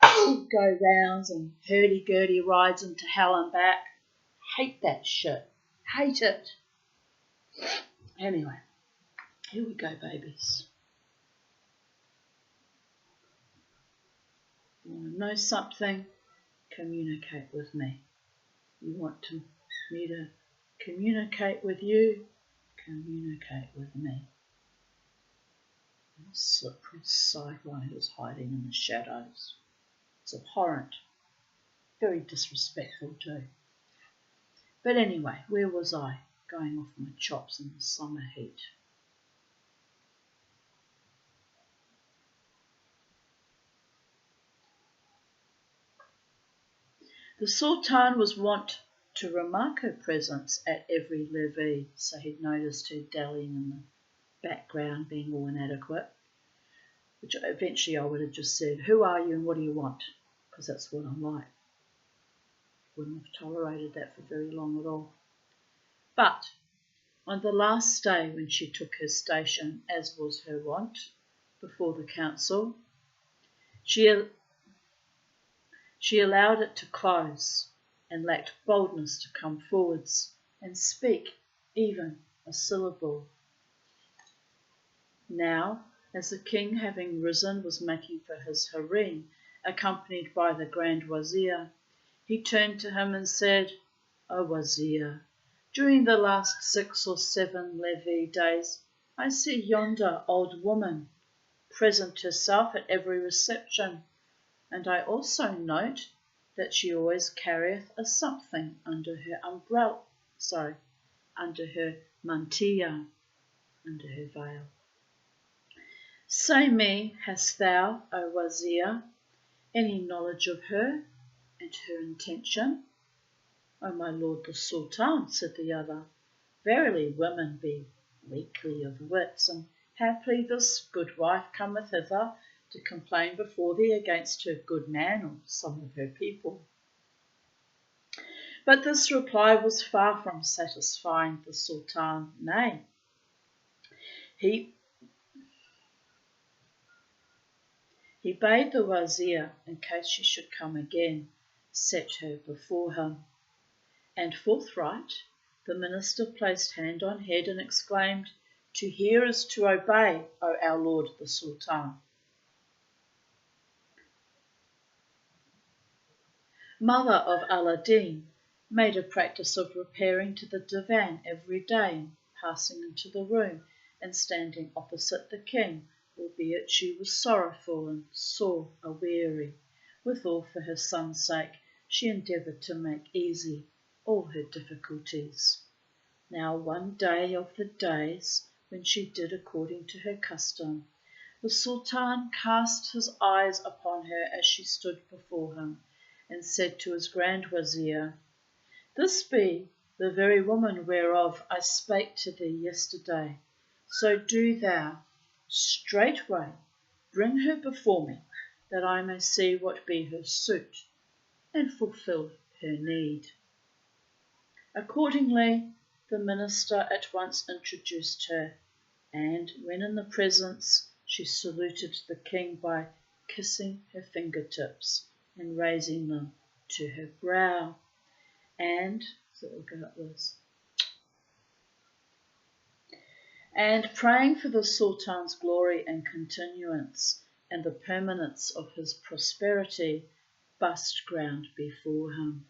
A: Go rounds and hurdy-gurdy rides into hell and back. Hate that shit. Hate it. Anyway, here we go, babies. You want to know something? Communicate with me. You want me to communicate with you? Communicate with me. The slippery sidewinders hiding in the shadows. It's abhorrent. Very disrespectful too. But anyway, where was I? Going off my chops in the summer heat. The Sultan was wont to remark her presence at every levee, so he'd noticed her dallying in the background, being all inadequate, which eventually I would have just said, who are you and what do you want? Because that's what I'm like. Wouldn't have tolerated that for very long at all. But on the last day when she took her station, as was her wont, before the council, she allowed it to close and lacked boldness to come forwards and speak even a syllable. Now, as the king, having risen, was making for his harem, accompanied by the Grand Wazir, he turned to him and said, O Wazir, during the last 6 or 7 levee days, I see yonder old woman present herself at every reception, and I also note that she always carrieth a something under her umbrella, under her mantilla, under her veil. Say me, hast thou, O Wazir, any knowledge of her and her intention? O my lord the Sultan, said the other, verily women be weakly of wits, and haply this good wife cometh hither to complain before thee against her good man or some of her people. But this reply was far from satisfying the Sultan. Nay, he bade the Wazir, in case she should come again, set her before him. And forthright the minister placed hand on head and exclaimed, To hear is to obey, O our lord the Sultan. Mother of Aladdin made a practice of repairing to the divan every day, passing into the room and standing opposite the king, albeit she was sorrowful and sore aweary. Withal, for her son's sake, she endeavoured to make easy all her difficulties. Now one day of the days, when she did according to her custom, the Sultan cast his eyes upon her as she stood before him, and said to his Grand Wazir, This be the the very woman whereof I spake to thee yesterday. So do thou straightway bring her before me, that I may see what be her suit, and fulfil her need. Accordingly, the minister at once introduced her, and when in the presence, she saluted the king by kissing her fingertips and raising them to her brow, and so we'll go like this, and praying for the Sultan's glory and continuance and the permanence of his prosperity, bussed ground before him.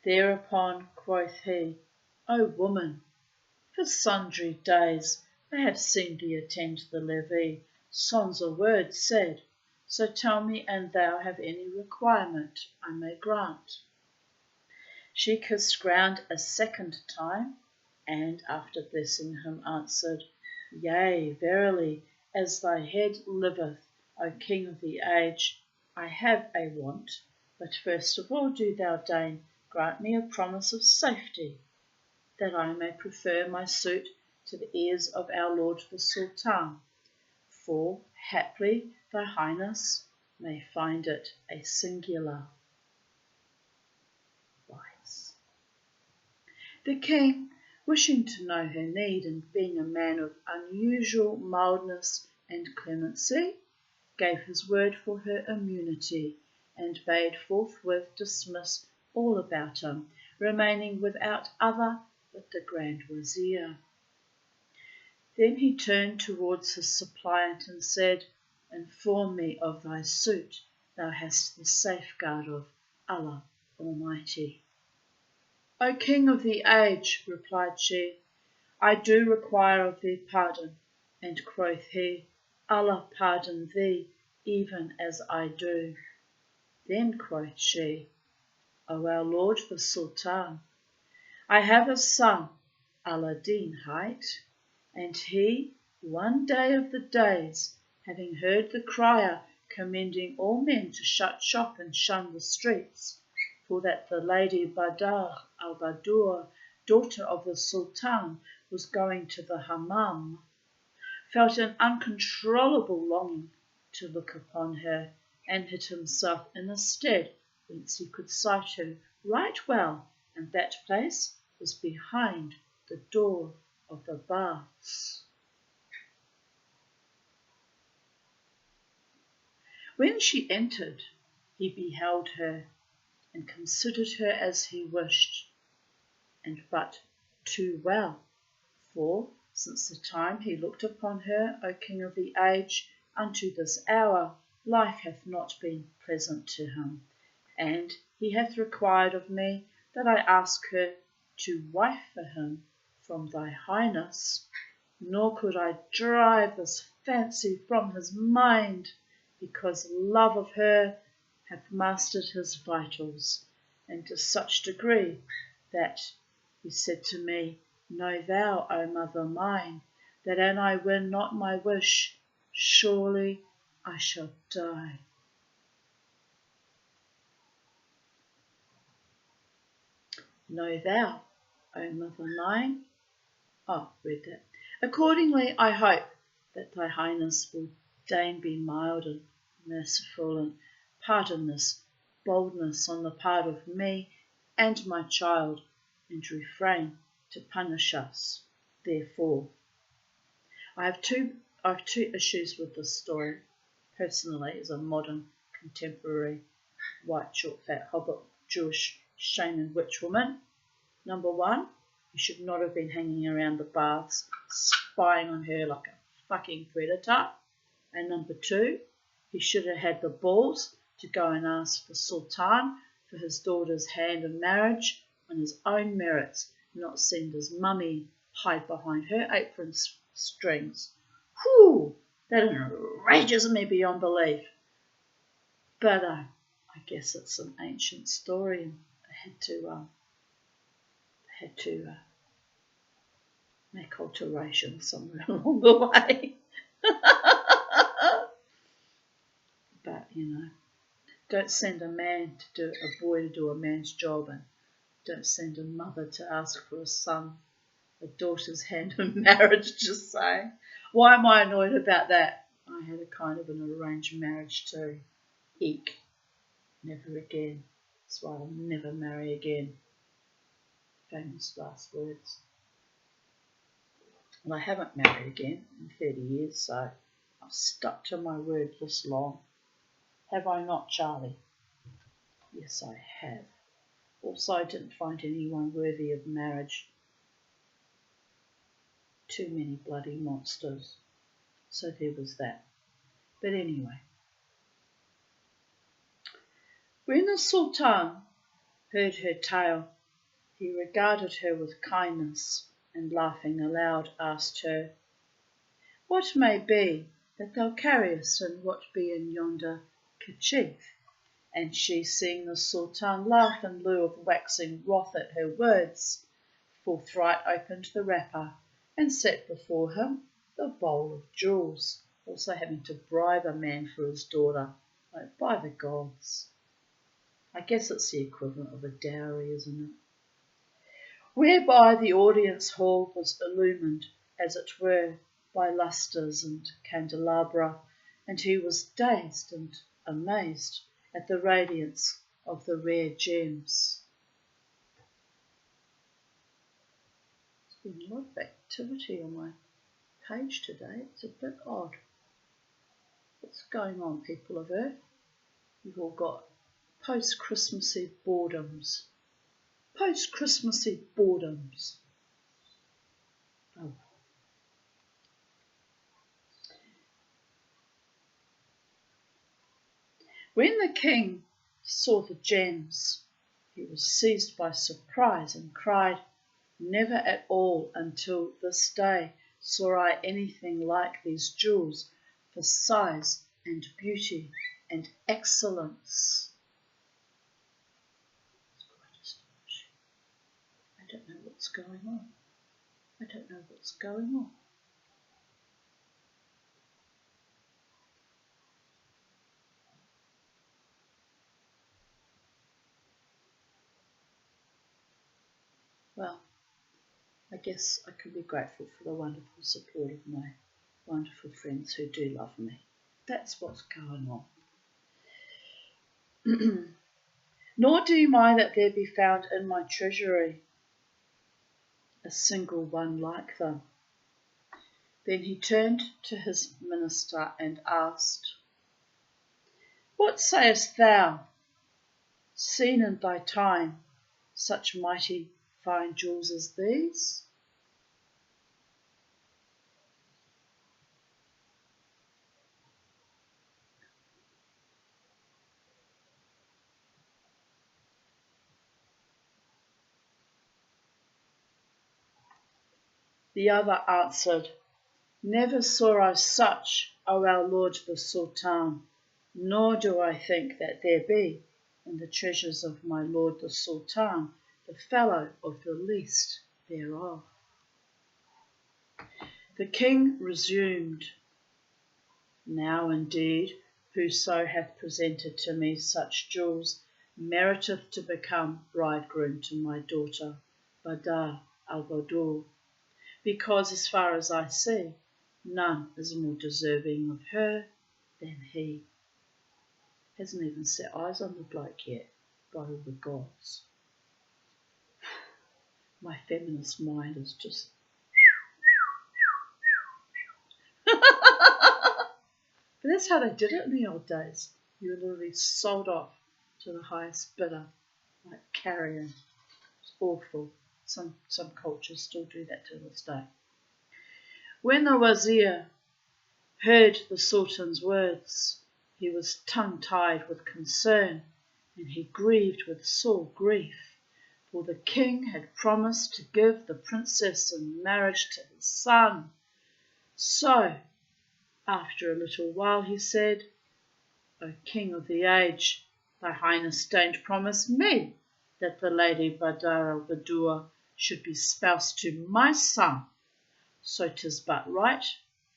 A: Thereupon quoth he, O woman, for sundry days I have seen thee attend the levee, sans a word said, so tell me an thou have any requirement I may grant. She kissed ground a second time, and after blessing him answered, Yea, verily, as thy head liveth, O King of the age, I have a want, but first of all do thou deign grant me a promise of safety, that I may prefer my suit to the ears of our Lord the Sultan, for haply thy Highness may find it a singular vice. The king, wishing to know her need and being a man of unusual mildness and clemency, gave his word for her immunity, and bade forthwith dismiss all about him, remaining without other but the Grand Wazir. Then he turned towards his suppliant and said, Inform me of thy suit, thou hast the safeguard of Allah Almighty. O King of the age, replied she, I do require of thee pardon. And quoth he, Allah pardon thee, even as I do. Then quoth she, O our Lord the Sultan, I have a son, Aladdin hight, and he, one day of the days, having heard the crier commending all men to shut shop and shun the streets, for that the lady Badar al-Badur, daughter of the Sultan, was going to the hammam, felt an uncontrollable longing to look upon her, and hid himself in a stead whence he could sight her right well, and that place was behind the door of the baths. When she entered, he beheld her, and considered her as he wished, and but too well, for since the time he looked upon her, O King of the age, unto this hour, life hath not been pleasant to him, and he hath required of me that I ask her to wife for him from thy Highness, nor could I drive this fancy from his mind, because love of her hath mastered his vitals, and to such degree that he said to me, Know thou, O mother mine, that an I win not my wish, surely I shall die. Know thou, O mother mine. Read that. Accordingly, I hope that thy Highness will deign be mild and merciful, and pardon this boldness on the part of me and my child, and refrain to punish us therefore. I have two issues with this story, personally, as a modern, contemporary, white, short, fat, hobbit, Jewish, shaman, witch woman. Number one, he should not have been hanging around the baths, spying on her like a fucking predator. And number two, he should have had the balls to go and ask the Sultan for his daughter's hand in marriage on his own merits, not send his mummy hide behind her apron strings. Whew, that enrages me beyond belief. But I guess it's an ancient story, and I had to make alterations somewhere along the way. But, don't send a boy to do a man's job and Don't send a mother to ask for a son, a daughter's hand in marriage, just saying. Why am I annoyed about that? I had a kind of an arranged marriage too. Eek. Never again. That's why I'll never marry again. Famous last words. Well, I haven't married again in 30 years, so I've stuck to my word this long. Have I not, Charlie? Yes, I have. Also, I didn't find anyone worthy of marriage. Too many bloody monsters. So there was that. But anyway. When the Sultan heard her tale, he regarded her with kindness and laughing aloud asked her, "What may be that thou carriest and what be in yonder kerchief?" And she, seeing the Sultan laugh in lieu of waxing wroth at her words, forthright opened the wrapper and set before him the bowl of jewels, also having to bribe a man for his daughter, like by the gods. I guess it's the equivalent of a dowry, isn't it? Whereby the audience hall was illumined, as it were, by lustres and candelabra, and he was dazed and amazed at the radiance of the rare gems. There's been a lot of activity on my page today. It's a bit odd. What's going on, people of Earth? You've all got post-Christmassy boredoms. Post-Christmassy boredoms. Oh. When the king saw the gems, he was seized by surprise and cried, "Never at all until this day saw I anything like these jewels for size and beauty and excellence." It's quite astonishing. I don't know what's going on. I don't know what's going on. Well, I guess I can be grateful for the wonderful support of my wonderful friends who do love me. That's what's going on. Nor deem I that there be found in my treasury a single one like them. Then he turned to his minister and asked, "What sayest thou? Seen in thy time such mighty fine jewels as these?" The other answered, "Never saw I such, O our lord the Sultan, nor do I think that there be in the treasures of my lord the Sultan the fellow of the least thereof." The king resumed, "Now indeed, whoso hath presented to me such jewels meriteth to become bridegroom to my daughter Badar al-Badur, because as far as I see, none is more deserving of her than he. Hasn't even set eyes on the bloke yet, by all the gods. My feminist mind is just... But that's how they did it in the old days. You were literally sold off to the highest bidder, like carrion. It's awful. Some cultures still do that to this day. When the wazir heard the sultan's words, he was tongue-tied with concern, and he grieved with sore grief, for the king had promised to give the princess in marriage to his son. So, after a little while, he said, "O king of the age, thy highness deigned promise me that the lady Badar al-Badur should be spoused to my son. So 'tis but right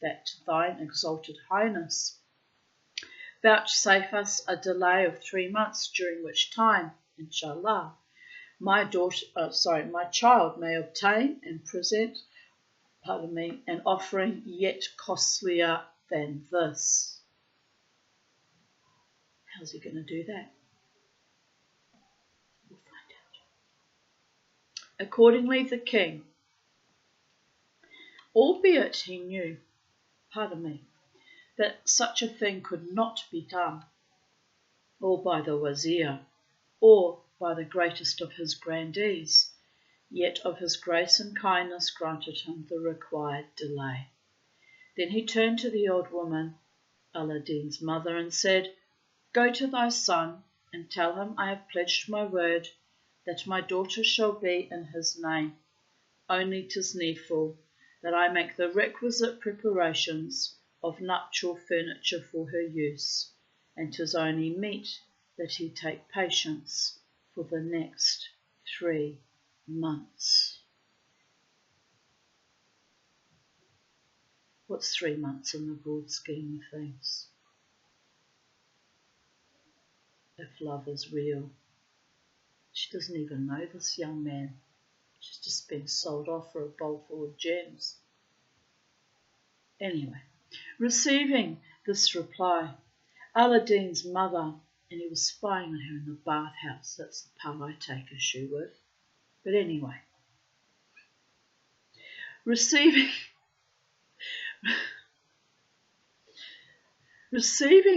A: that thine exalted highness vouchsafe us a delay of 3 months, during which time, inshallah, my child may obtain and present, an offering yet costlier than this. How's he going to do that? We'll find out. Accordingly, the king, albeit he knew, that such a thing could not be done, or by the wazir, or by the greatest of his grandees, yet of his grace and kindness granted him the required delay. Then he turned to the old woman, Aladdin's mother, and said, "Go to thy son, and tell him I have pledged my word that my daughter shall be in his name. Only 'tis needful that I make the requisite preparations of nuptial furniture for her use, and 'tis only meet that he take patience for the next 3 months." What's 3 months in the broad scheme of things? If love is real. She doesn't even know this young man. She's just been sold off for a bowl full of gems. Anyway, receiving this reply, Aladdin's mother, and he was spying on her in the bathhouse. That's the part I take issue with. But anyway, receiving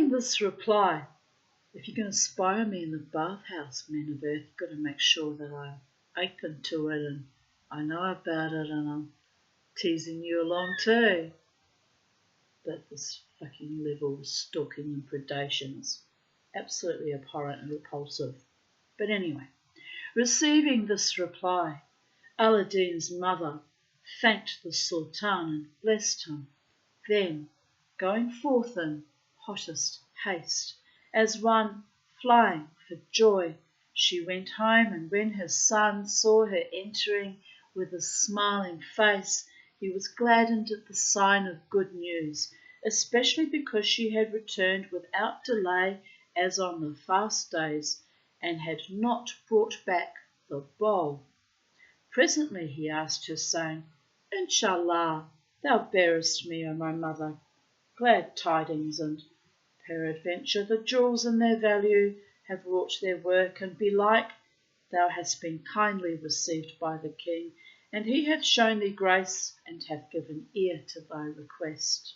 A: this reply, if you're going to spy on me in the bathhouse, men of earth, you've got to make sure that I'm open to it and I know about it and I'm teasing you along too. But this fucking level of stalking and predation is absolutely abhorrent and repulsive. But anyway, receiving this reply, Aladdin's mother thanked the Sultan and blessed him. Then, going forth in hottest haste, as one flying for joy, she went home, and when her son saw her entering with a smiling face, he was gladdened at the sign of good news, especially because she had returned without delay as on the fast days, and had not brought back the bowl. Presently he asked her, saying, "Inshallah, thou bearest me, O my mother, glad tidings, and peradventure the jewels in their value have wrought their work, and belike thou hast been kindly received by the king, and he hath shown thee grace, and hath given ear to thy request."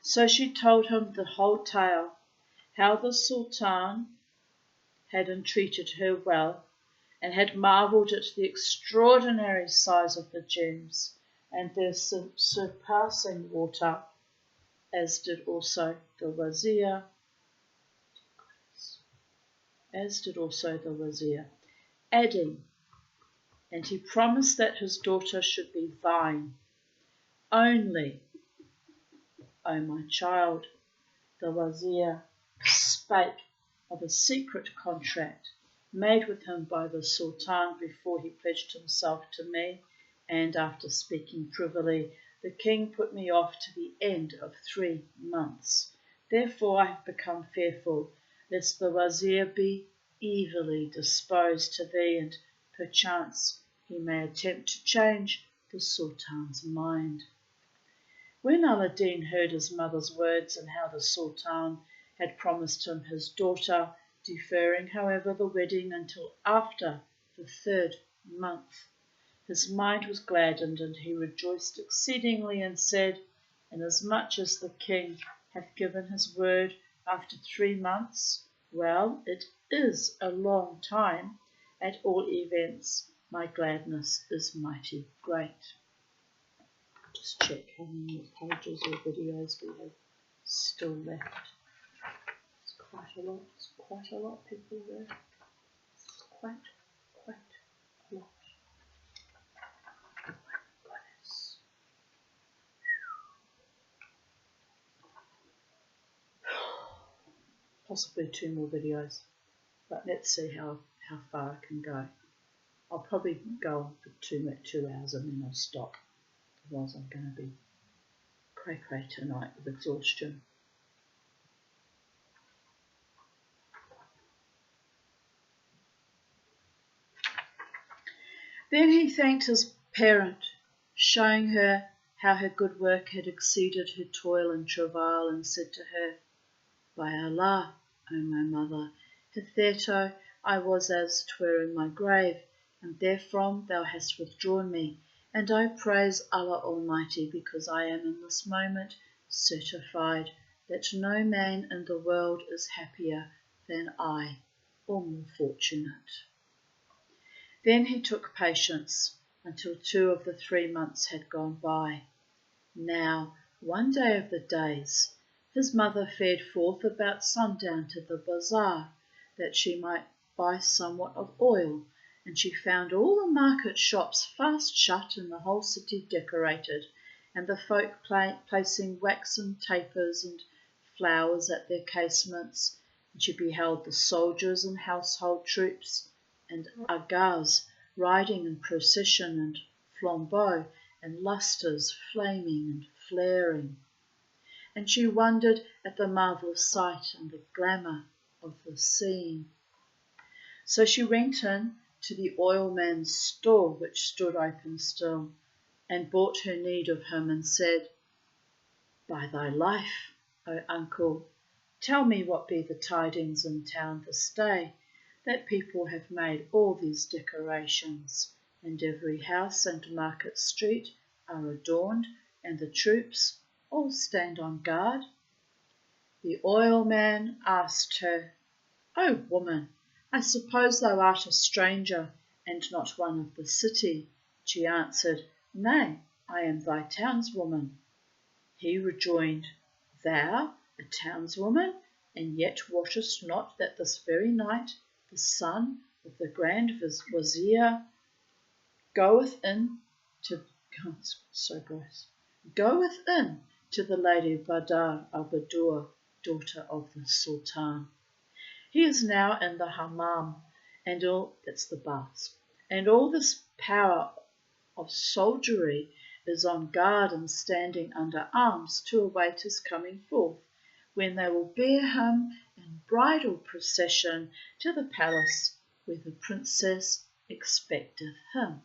A: So she told him the whole tale, how the Sultan had entreated her well, and had marvelled at the extraordinary size of the gems, and their surpassing water, as did also the wazir, adding, "And he promised that his daughter should be thine. Only, O my child, the wazir spake of a secret contract made with him by the Sultan before he pledged himself to me, and after speaking privily, the king put me off to the end of 3 months. Therefore I have become fearful lest the wazir be evilly disposed to thee, and perchance he may attempt to change the Sultan's mind." When Aladdin heard his mother's words, and how the Sultan had promised him his daughter, deferring, however, the wedding until after the 3rd month, his mind was gladdened, and he rejoiced exceedingly, and said, "Inasmuch as the king hath given his word after 3 months, well, it is a long time. At all events, my gladness is mighty great." Just check how many pages or videos we have still left. It's quite a lot. It's quite a lot, people there. It's quite a lot. Oh my goodness. Possibly 2 more videos, but let's see how far I can go. I'll probably go on for 2 hours and then I'll stop. Otherwise I'm going to be cray tonight with exhaustion. Then he thanked his parent, showing her how her good work had exceeded her toil and travail, and said to her, By Allah, O my mother, hitherto I was as 'twere in my grave, and therefrom thou hast withdrawn me, and I praise Allah Almighty because I am in this moment certified that no man in the world is happier than I, or more fortunate. Then he took patience until 2 of the 3 months had gone by. Now, one day of the days, his mother fared forth about sundown to the bazaar, that she might buy somewhat of oil, and she found all the market shops fast shut and the whole city decorated, and the folk placing waxen tapers and flowers at their casements, and she beheld the soldiers and household troops, and agars riding in procession, and flambeaux and lustres flaming and flaring. And she wondered at the marvellous sight and the glamour of the scene. So she went in to the oilman's store, which stood open still, and bought her need of him, and said, By thy life, O uncle, tell me what be the tidings in town this day, that people have made all these decorations, and every house and market street are adorned, and the troops all stand on guard. The oilman asked her, O woman, I suppose thou art a stranger, and not one of the city. She answered, Nay, I am thy townswoman. He rejoined, Thou, a townswoman, and yet wottest not that this very night the son of the Grand Wazir goeth in to the Lady Badar al-Badur, daughter of the Sultan. He is now in the hammam, and that's the baths, and all this power of soldiery is on guard and standing under arms to await his coming forth, when they will bear him in bridal procession to the palace where the princess expecteth him.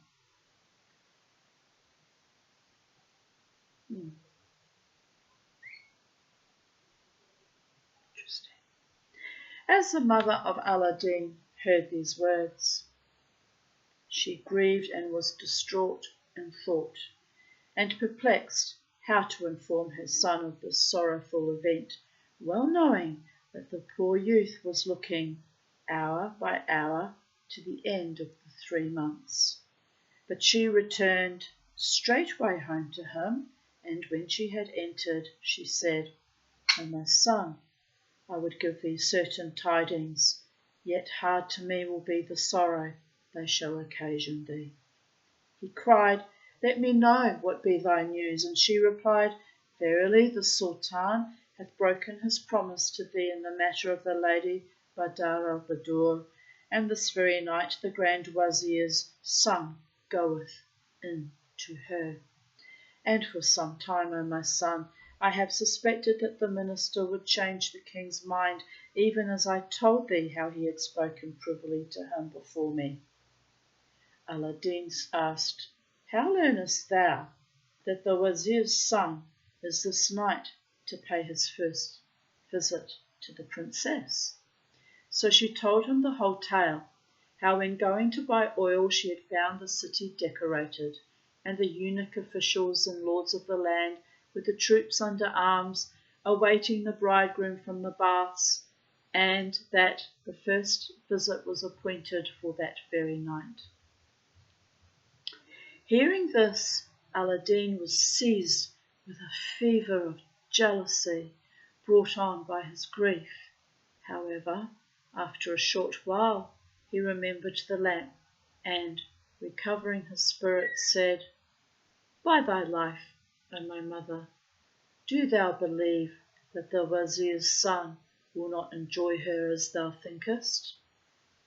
A: Interesting. As the mother of Aladdin heard these words, she grieved and was distraught in thought, and perplexed how to inform her son of this sorrowful event, well knowing that the poor youth was looking, hour by hour, to the end of the 3 months. But she returned straightway home to him, and when she had entered, she said, O my son, I would give thee certain tidings, yet hard to me will be the sorrow they shall occasion thee. He cried, Let me know what be thy news. And she replied, Verily the Sultan hath broken his promise to thee in the matter of the Lady Badar al-Badur, and this very night the Grand Wazir's son goeth in to her. And for some time, O my son, I have suspected that the minister would change the king's mind, even as I told thee how he had spoken privily to him before me. Aladdin asked, How learnest thou that the Wazir's son is this night to pay his first visit to the princess? So she told him the whole tale, how when going to buy oil she had found the city decorated, and the eunuch officials and lords of the land with the troops under arms awaiting the bridegroom from the baths, and that the first visit was appointed for that very night. Hearing this, Aladdin was seized with a fever of jealousy brought on by his grief. However, after a short while he remembered the lamp, and, recovering his spirits, said, By thy life, O my mother, do thou believe that the Wazir's son will not enjoy her as thou thinkest?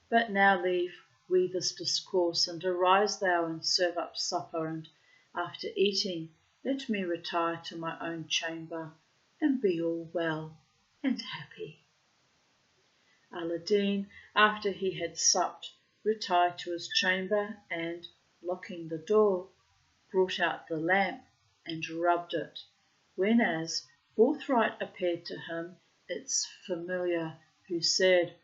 A: But now leave we this discourse, and arise thou and serve up supper, and after eating let me retire to my own chamber, and be all well and happy. Aladdin, after he had supped, retired to his chamber, and, locking the door, brought out the lamp and rubbed it, whenas forthright appeared to him its familiar, who said,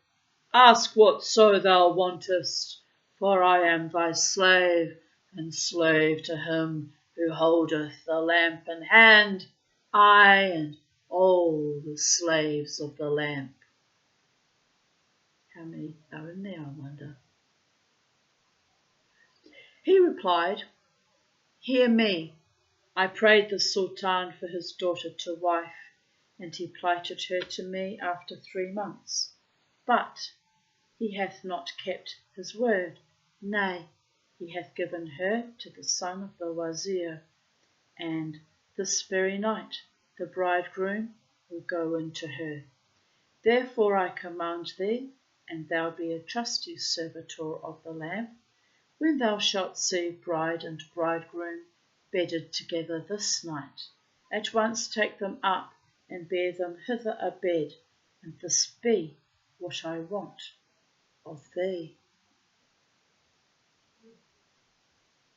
A: Ask whatso thou wantest, for I am thy slave, and slave to him who holdeth the lamp in hand, I and all the slaves of the lamp. How many are in there, I wonder? He replied, Hear me. I prayed the Sultan for his daughter to wife, and he plighted her to me after 3 months. But he hath not kept his word, nay, he hath given her to the son of the Wazir, and this very night the bridegroom will go into her. Therefore I command thee, and thou be a trusty servitor of the lamp, when thou shalt see bride and bridegroom bedded together this night, at once take them up and bear them hither a bed, and this be what I want of thee.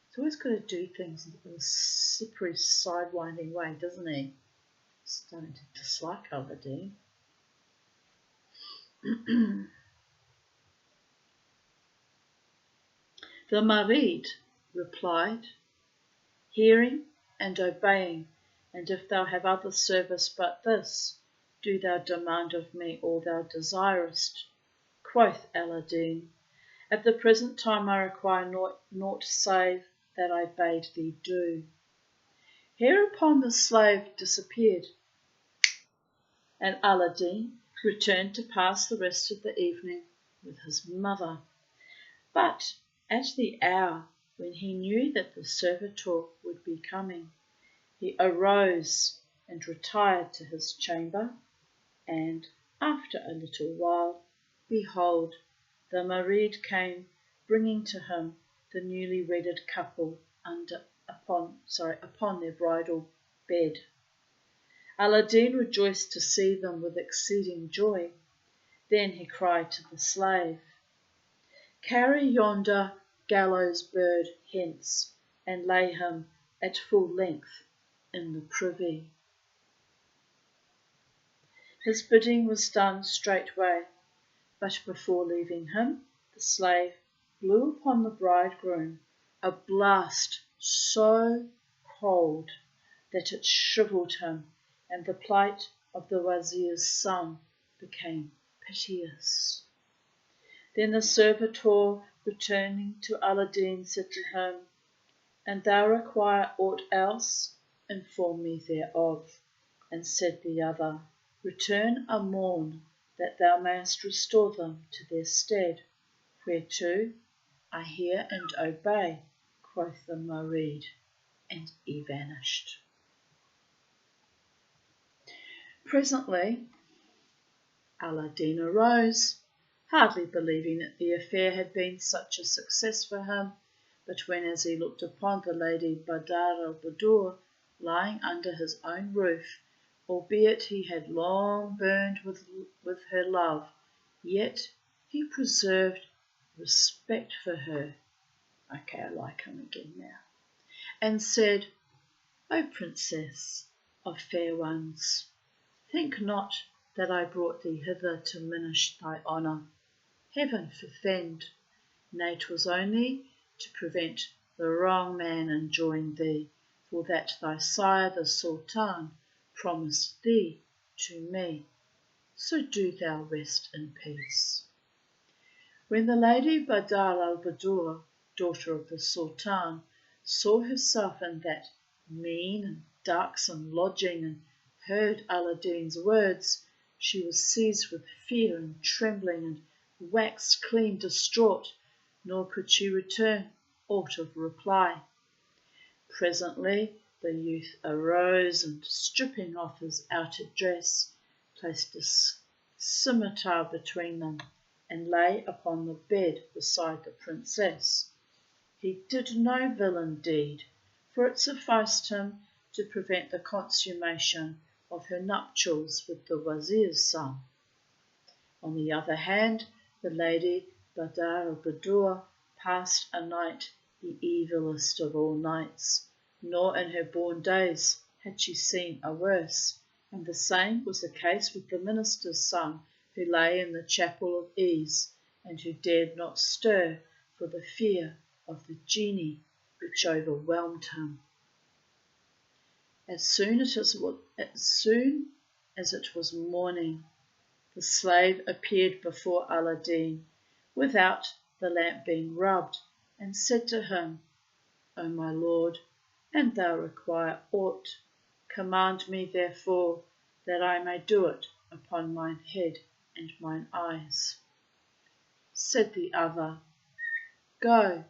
A: He's always got to do things in a slippery, sidewinding way, doesn't he? Starting to dislike Aladdin. The Marid replied, Hearing and obeying, and if thou have other service but this, do thou demand of me all thou desirest. Quoth Aladdin, At the present time I require naught save that I bade thee do. Hereupon the slave disappeared, and Aladdin returned to pass the rest of the evening with his mother. But at the hour when he knew that the servitor would be coming, he arose and retired to his chamber, and after a little while, behold, the Marid came, bringing to him the newly wedded couple upon their bridal bed. Aladdin rejoiced to see them with exceeding joy. Then he cried to the slave, Carry yonder gallows bird hence, and lay him at full length in the privy. His bidding was done straightway, but before leaving him, the slave blew upon the bridegroom a blast so cold that it shrivelled him, and the plight of the Wazir's son became piteous. Then the servitor, returning to Aladdin, said to him, An thou require aught else, inform me thereof. And said the other, Return a morn, that thou mayest restore them to their stead. Whereto I hear and obey, quoth the Marid, and he vanished. Presently Aladdin arose, hardly believing that the affair had been such a success for him, but when as he looked upon the lady Badar al-Budur lying under his own roof, albeit he had long burned with her love, yet he preserved respect for her. Okay, I like him again now. And said, O Princess of fair ones, think not that I brought thee hither to minish thy honour. Heaven forfend. Nay, 'twas only to prevent the wrong man enjoying thee, for that thy sire the Sultan promised thee to me. So do thou rest in peace. When the lady Badar al-Budur, daughter of the Sultan, saw herself in that mean and darksome lodging, and heard Aladdin's words, she was seized with fear and trembling, and waxed clean distraught, nor could she return aught of reply. Presently the youth arose, and stripping off his outer dress, placed a scimitar between them, and lay upon the bed beside the princess. He did no villain deed, for it sufficed him to prevent the consummation of her nuptials with the Wazir's son. On the other hand, the lady Badar al-Budur passed a night the evilest of all nights, nor in her born days had she seen a worse, and the same was the case with the minister's son, who lay in the chapel of ease, and who dared not stir for the fear of the genie which overwhelmed him. As soon as it was morning, the slave appeared before Aladdin, without the lamp being rubbed, and said to him, O my lord, an thou require aught, command me therefore, that I may do it upon mine head and mine eyes. Said the other, Go,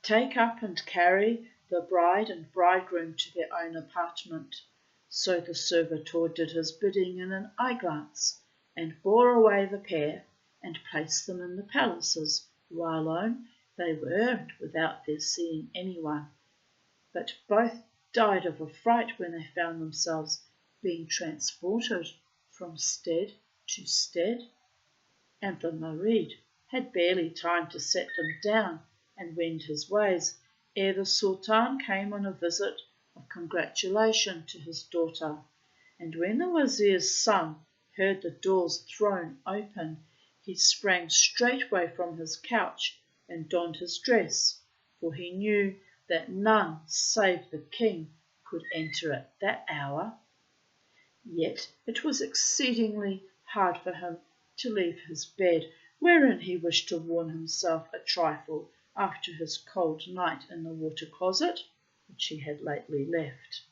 A: take up and carry the bride and bridegroom to their own apartment. So the servitor did his bidding in an eye-glance, and bore away the pair, and placed them in the palaces, while alone they were, and without their seeing anyone. But both died of affright when they found themselves being transported from stead to stead, and the Marid had barely time to set them down and wend his ways, ere the Sultan came on a visit of congratulation to his daughter. And when the Wazir's son heard the doors thrown open, he sprang straightway from his couch and donned his dress, for he knew that none save the king could enter at that hour. Yet it was exceedingly hard for him to leave his bed, wherein he wished to warm himself a trifle after his cold night in the water closet, which he had lately left.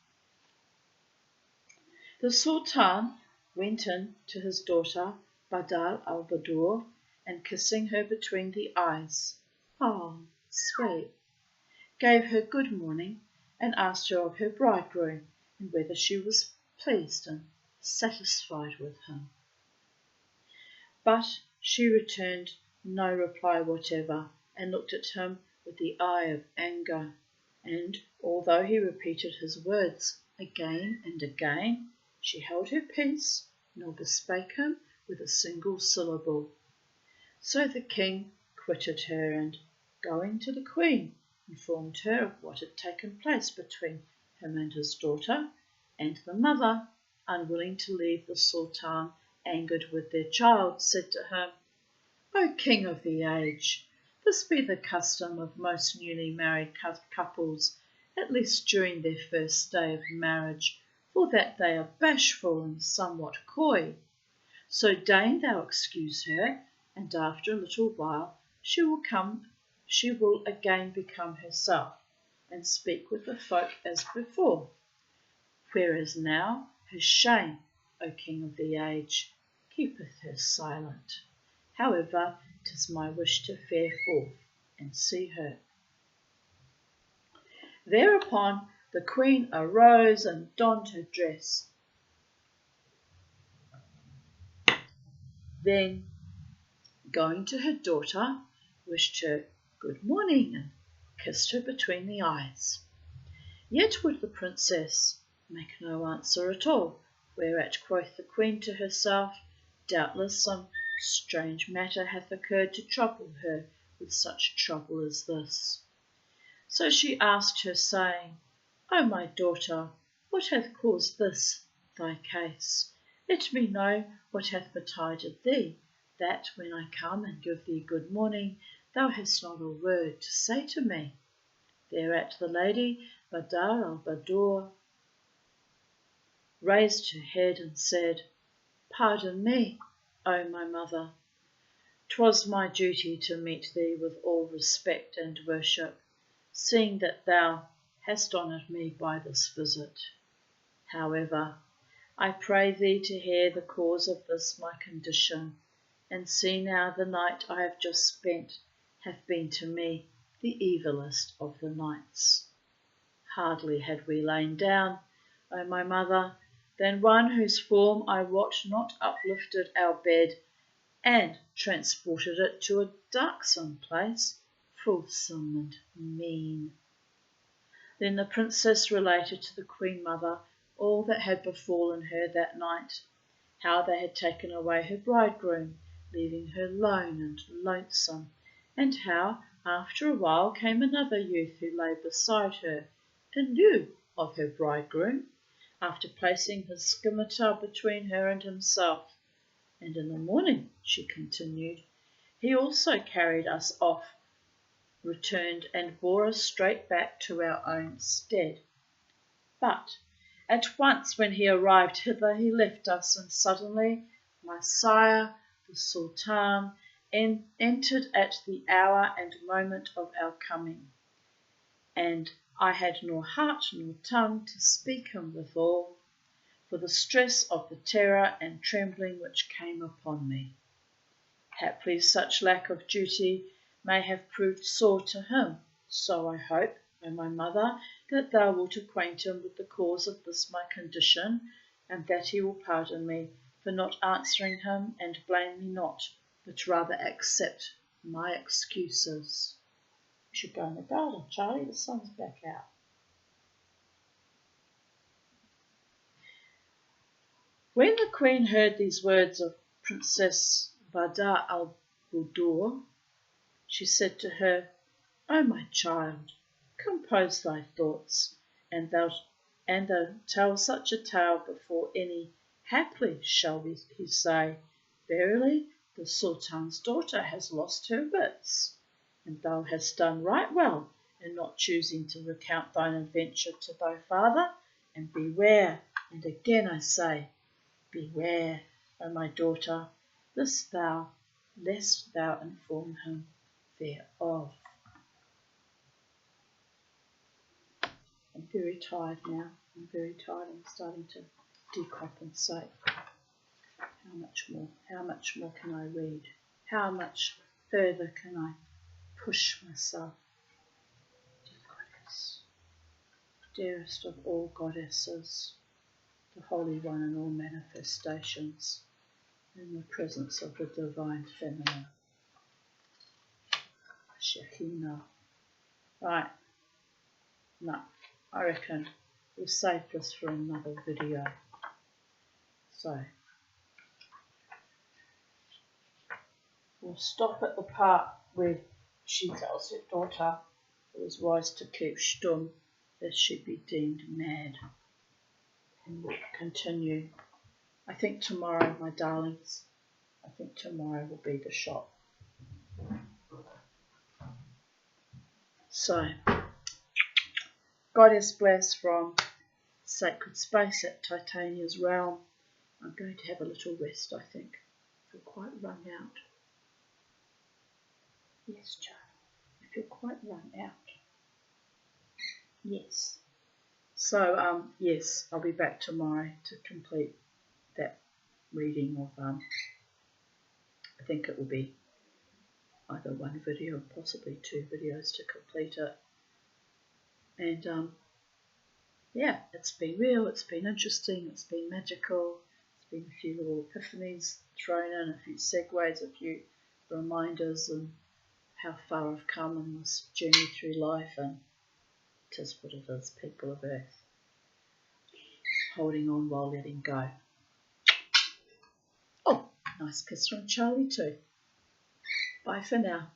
A: The Sultan went in to his daughter Badal al-Badur, and kissing her between the eyes, sweet, gave her good morning, and asked her of her bridegroom, and whether she was pleased and satisfied with him. But she returned no reply whatever, and looked at him with the eye of anger, and although he repeated his words again and again, she held her peace, nor bespake him with a single syllable. So the king quitted her, and, going to the queen, informed her of what had taken place between him and his daughter, and the mother, unwilling to leave the Sultan angered with their child, said to him, O king of the age, this be the custom of most newly married couples, at least during their first day of marriage, for that they are bashful and somewhat coy. So deign thou excuse her, and after a little while she will again become herself, and speak with the folk as before. Whereas now her shame, O king of the age, keepeth her silent. However, 'tis my wish to fare forth and see her. Thereupon the queen arose and donned her dress. Then, going to her daughter, wished her good morning and kissed her between the eyes. Yet would the princess make no answer at all, whereat quoth the queen to herself, Doubtless some strange matter hath occurred to trouble her with such trouble as this. So she asked her, saying, O my daughter, what hath caused this thy case? Let me know what hath betided thee, that when I come and give thee good morning, thou hast not a word to say to me. Thereat the lady Badar al-Badur raised her head and said, Pardon me, O my mother. 'Twas my duty to meet thee with all respect and worship, seeing that thou hast honoured me by this visit. However, I pray thee to hear the cause of this my condition, and see now the night I have just spent hath been to me the evilest of the nights. Hardly had we lain down, O my mother, than one whose form I wot not uplifted our bed, and transported it to a darksome place, fulsome and mean. Then the princess related to the queen mother all that had befallen her that night, how they had taken away her bridegroom, leaving her lone and lonesome, and how, After a while came another youth who lay beside her, in lieu of her bridegroom, after placing his scimitar between her and himself. And in the morning, she continued, he also carried us off, returned, and bore us straight back to our own stead. But at once when he arrived hither he left us, and suddenly my sire, the Sultan, entered at the hour and moment of our coming, and I had nor heart nor tongue to speak him withal, for the stress of the terror and trembling which came upon me. Haply such lack of duty may have proved sore to him, so I hope, O my mother, that thou wilt acquaint him with the cause of this my condition, and that he will pardon me for not answering him, and blame me not, but rather accept my excuses. You should go in the garden, Charlie, the sun's back out. When the Queen heard these words of Princess Badar al-Budur, she said to her, O my child, compose thy thoughts, and thou tell such a tale before any haply shall he say, verily the Sultan's daughter has lost her wits, and thou hast done right well in not choosing to recount thine adventure to thy father, and beware, and again I say, beware, O my daughter, lest thou inform him thereof. I'm very tired now. I'm very tired. I'm starting to decompensate. How much more can I read? How much further can I push myself? Dear Goddess, dearest of all goddesses, the Holy One in all manifestations, in the presence of the Divine Feminine, Shekinah. Right, no, I reckon we'll save this for another video. So, we'll stop at the part where she tells her daughter it was wise to keep stum, lest she be deemed mad. And we'll continue. I think tomorrow, my darlings, will be the shot. So, Goddess Bless from Sacred Space at Titania's Realm. I'm going to have a little rest, I think. I feel quite run out. Yes, Joe, I feel quite run out. Yes. So, yes, I'll be back tomorrow to complete that reading of, I think it will be either one video or possibly two videos to complete it. And, yeah, it's been real, it's been interesting, it's been magical, it's been a few little epiphanies thrown in, a few segues, a few reminders, and how far I've come in this journey through life, and it is what it is, people of Earth. Holding on while letting go. Oh, nice kiss from Charlie too. Bye for now.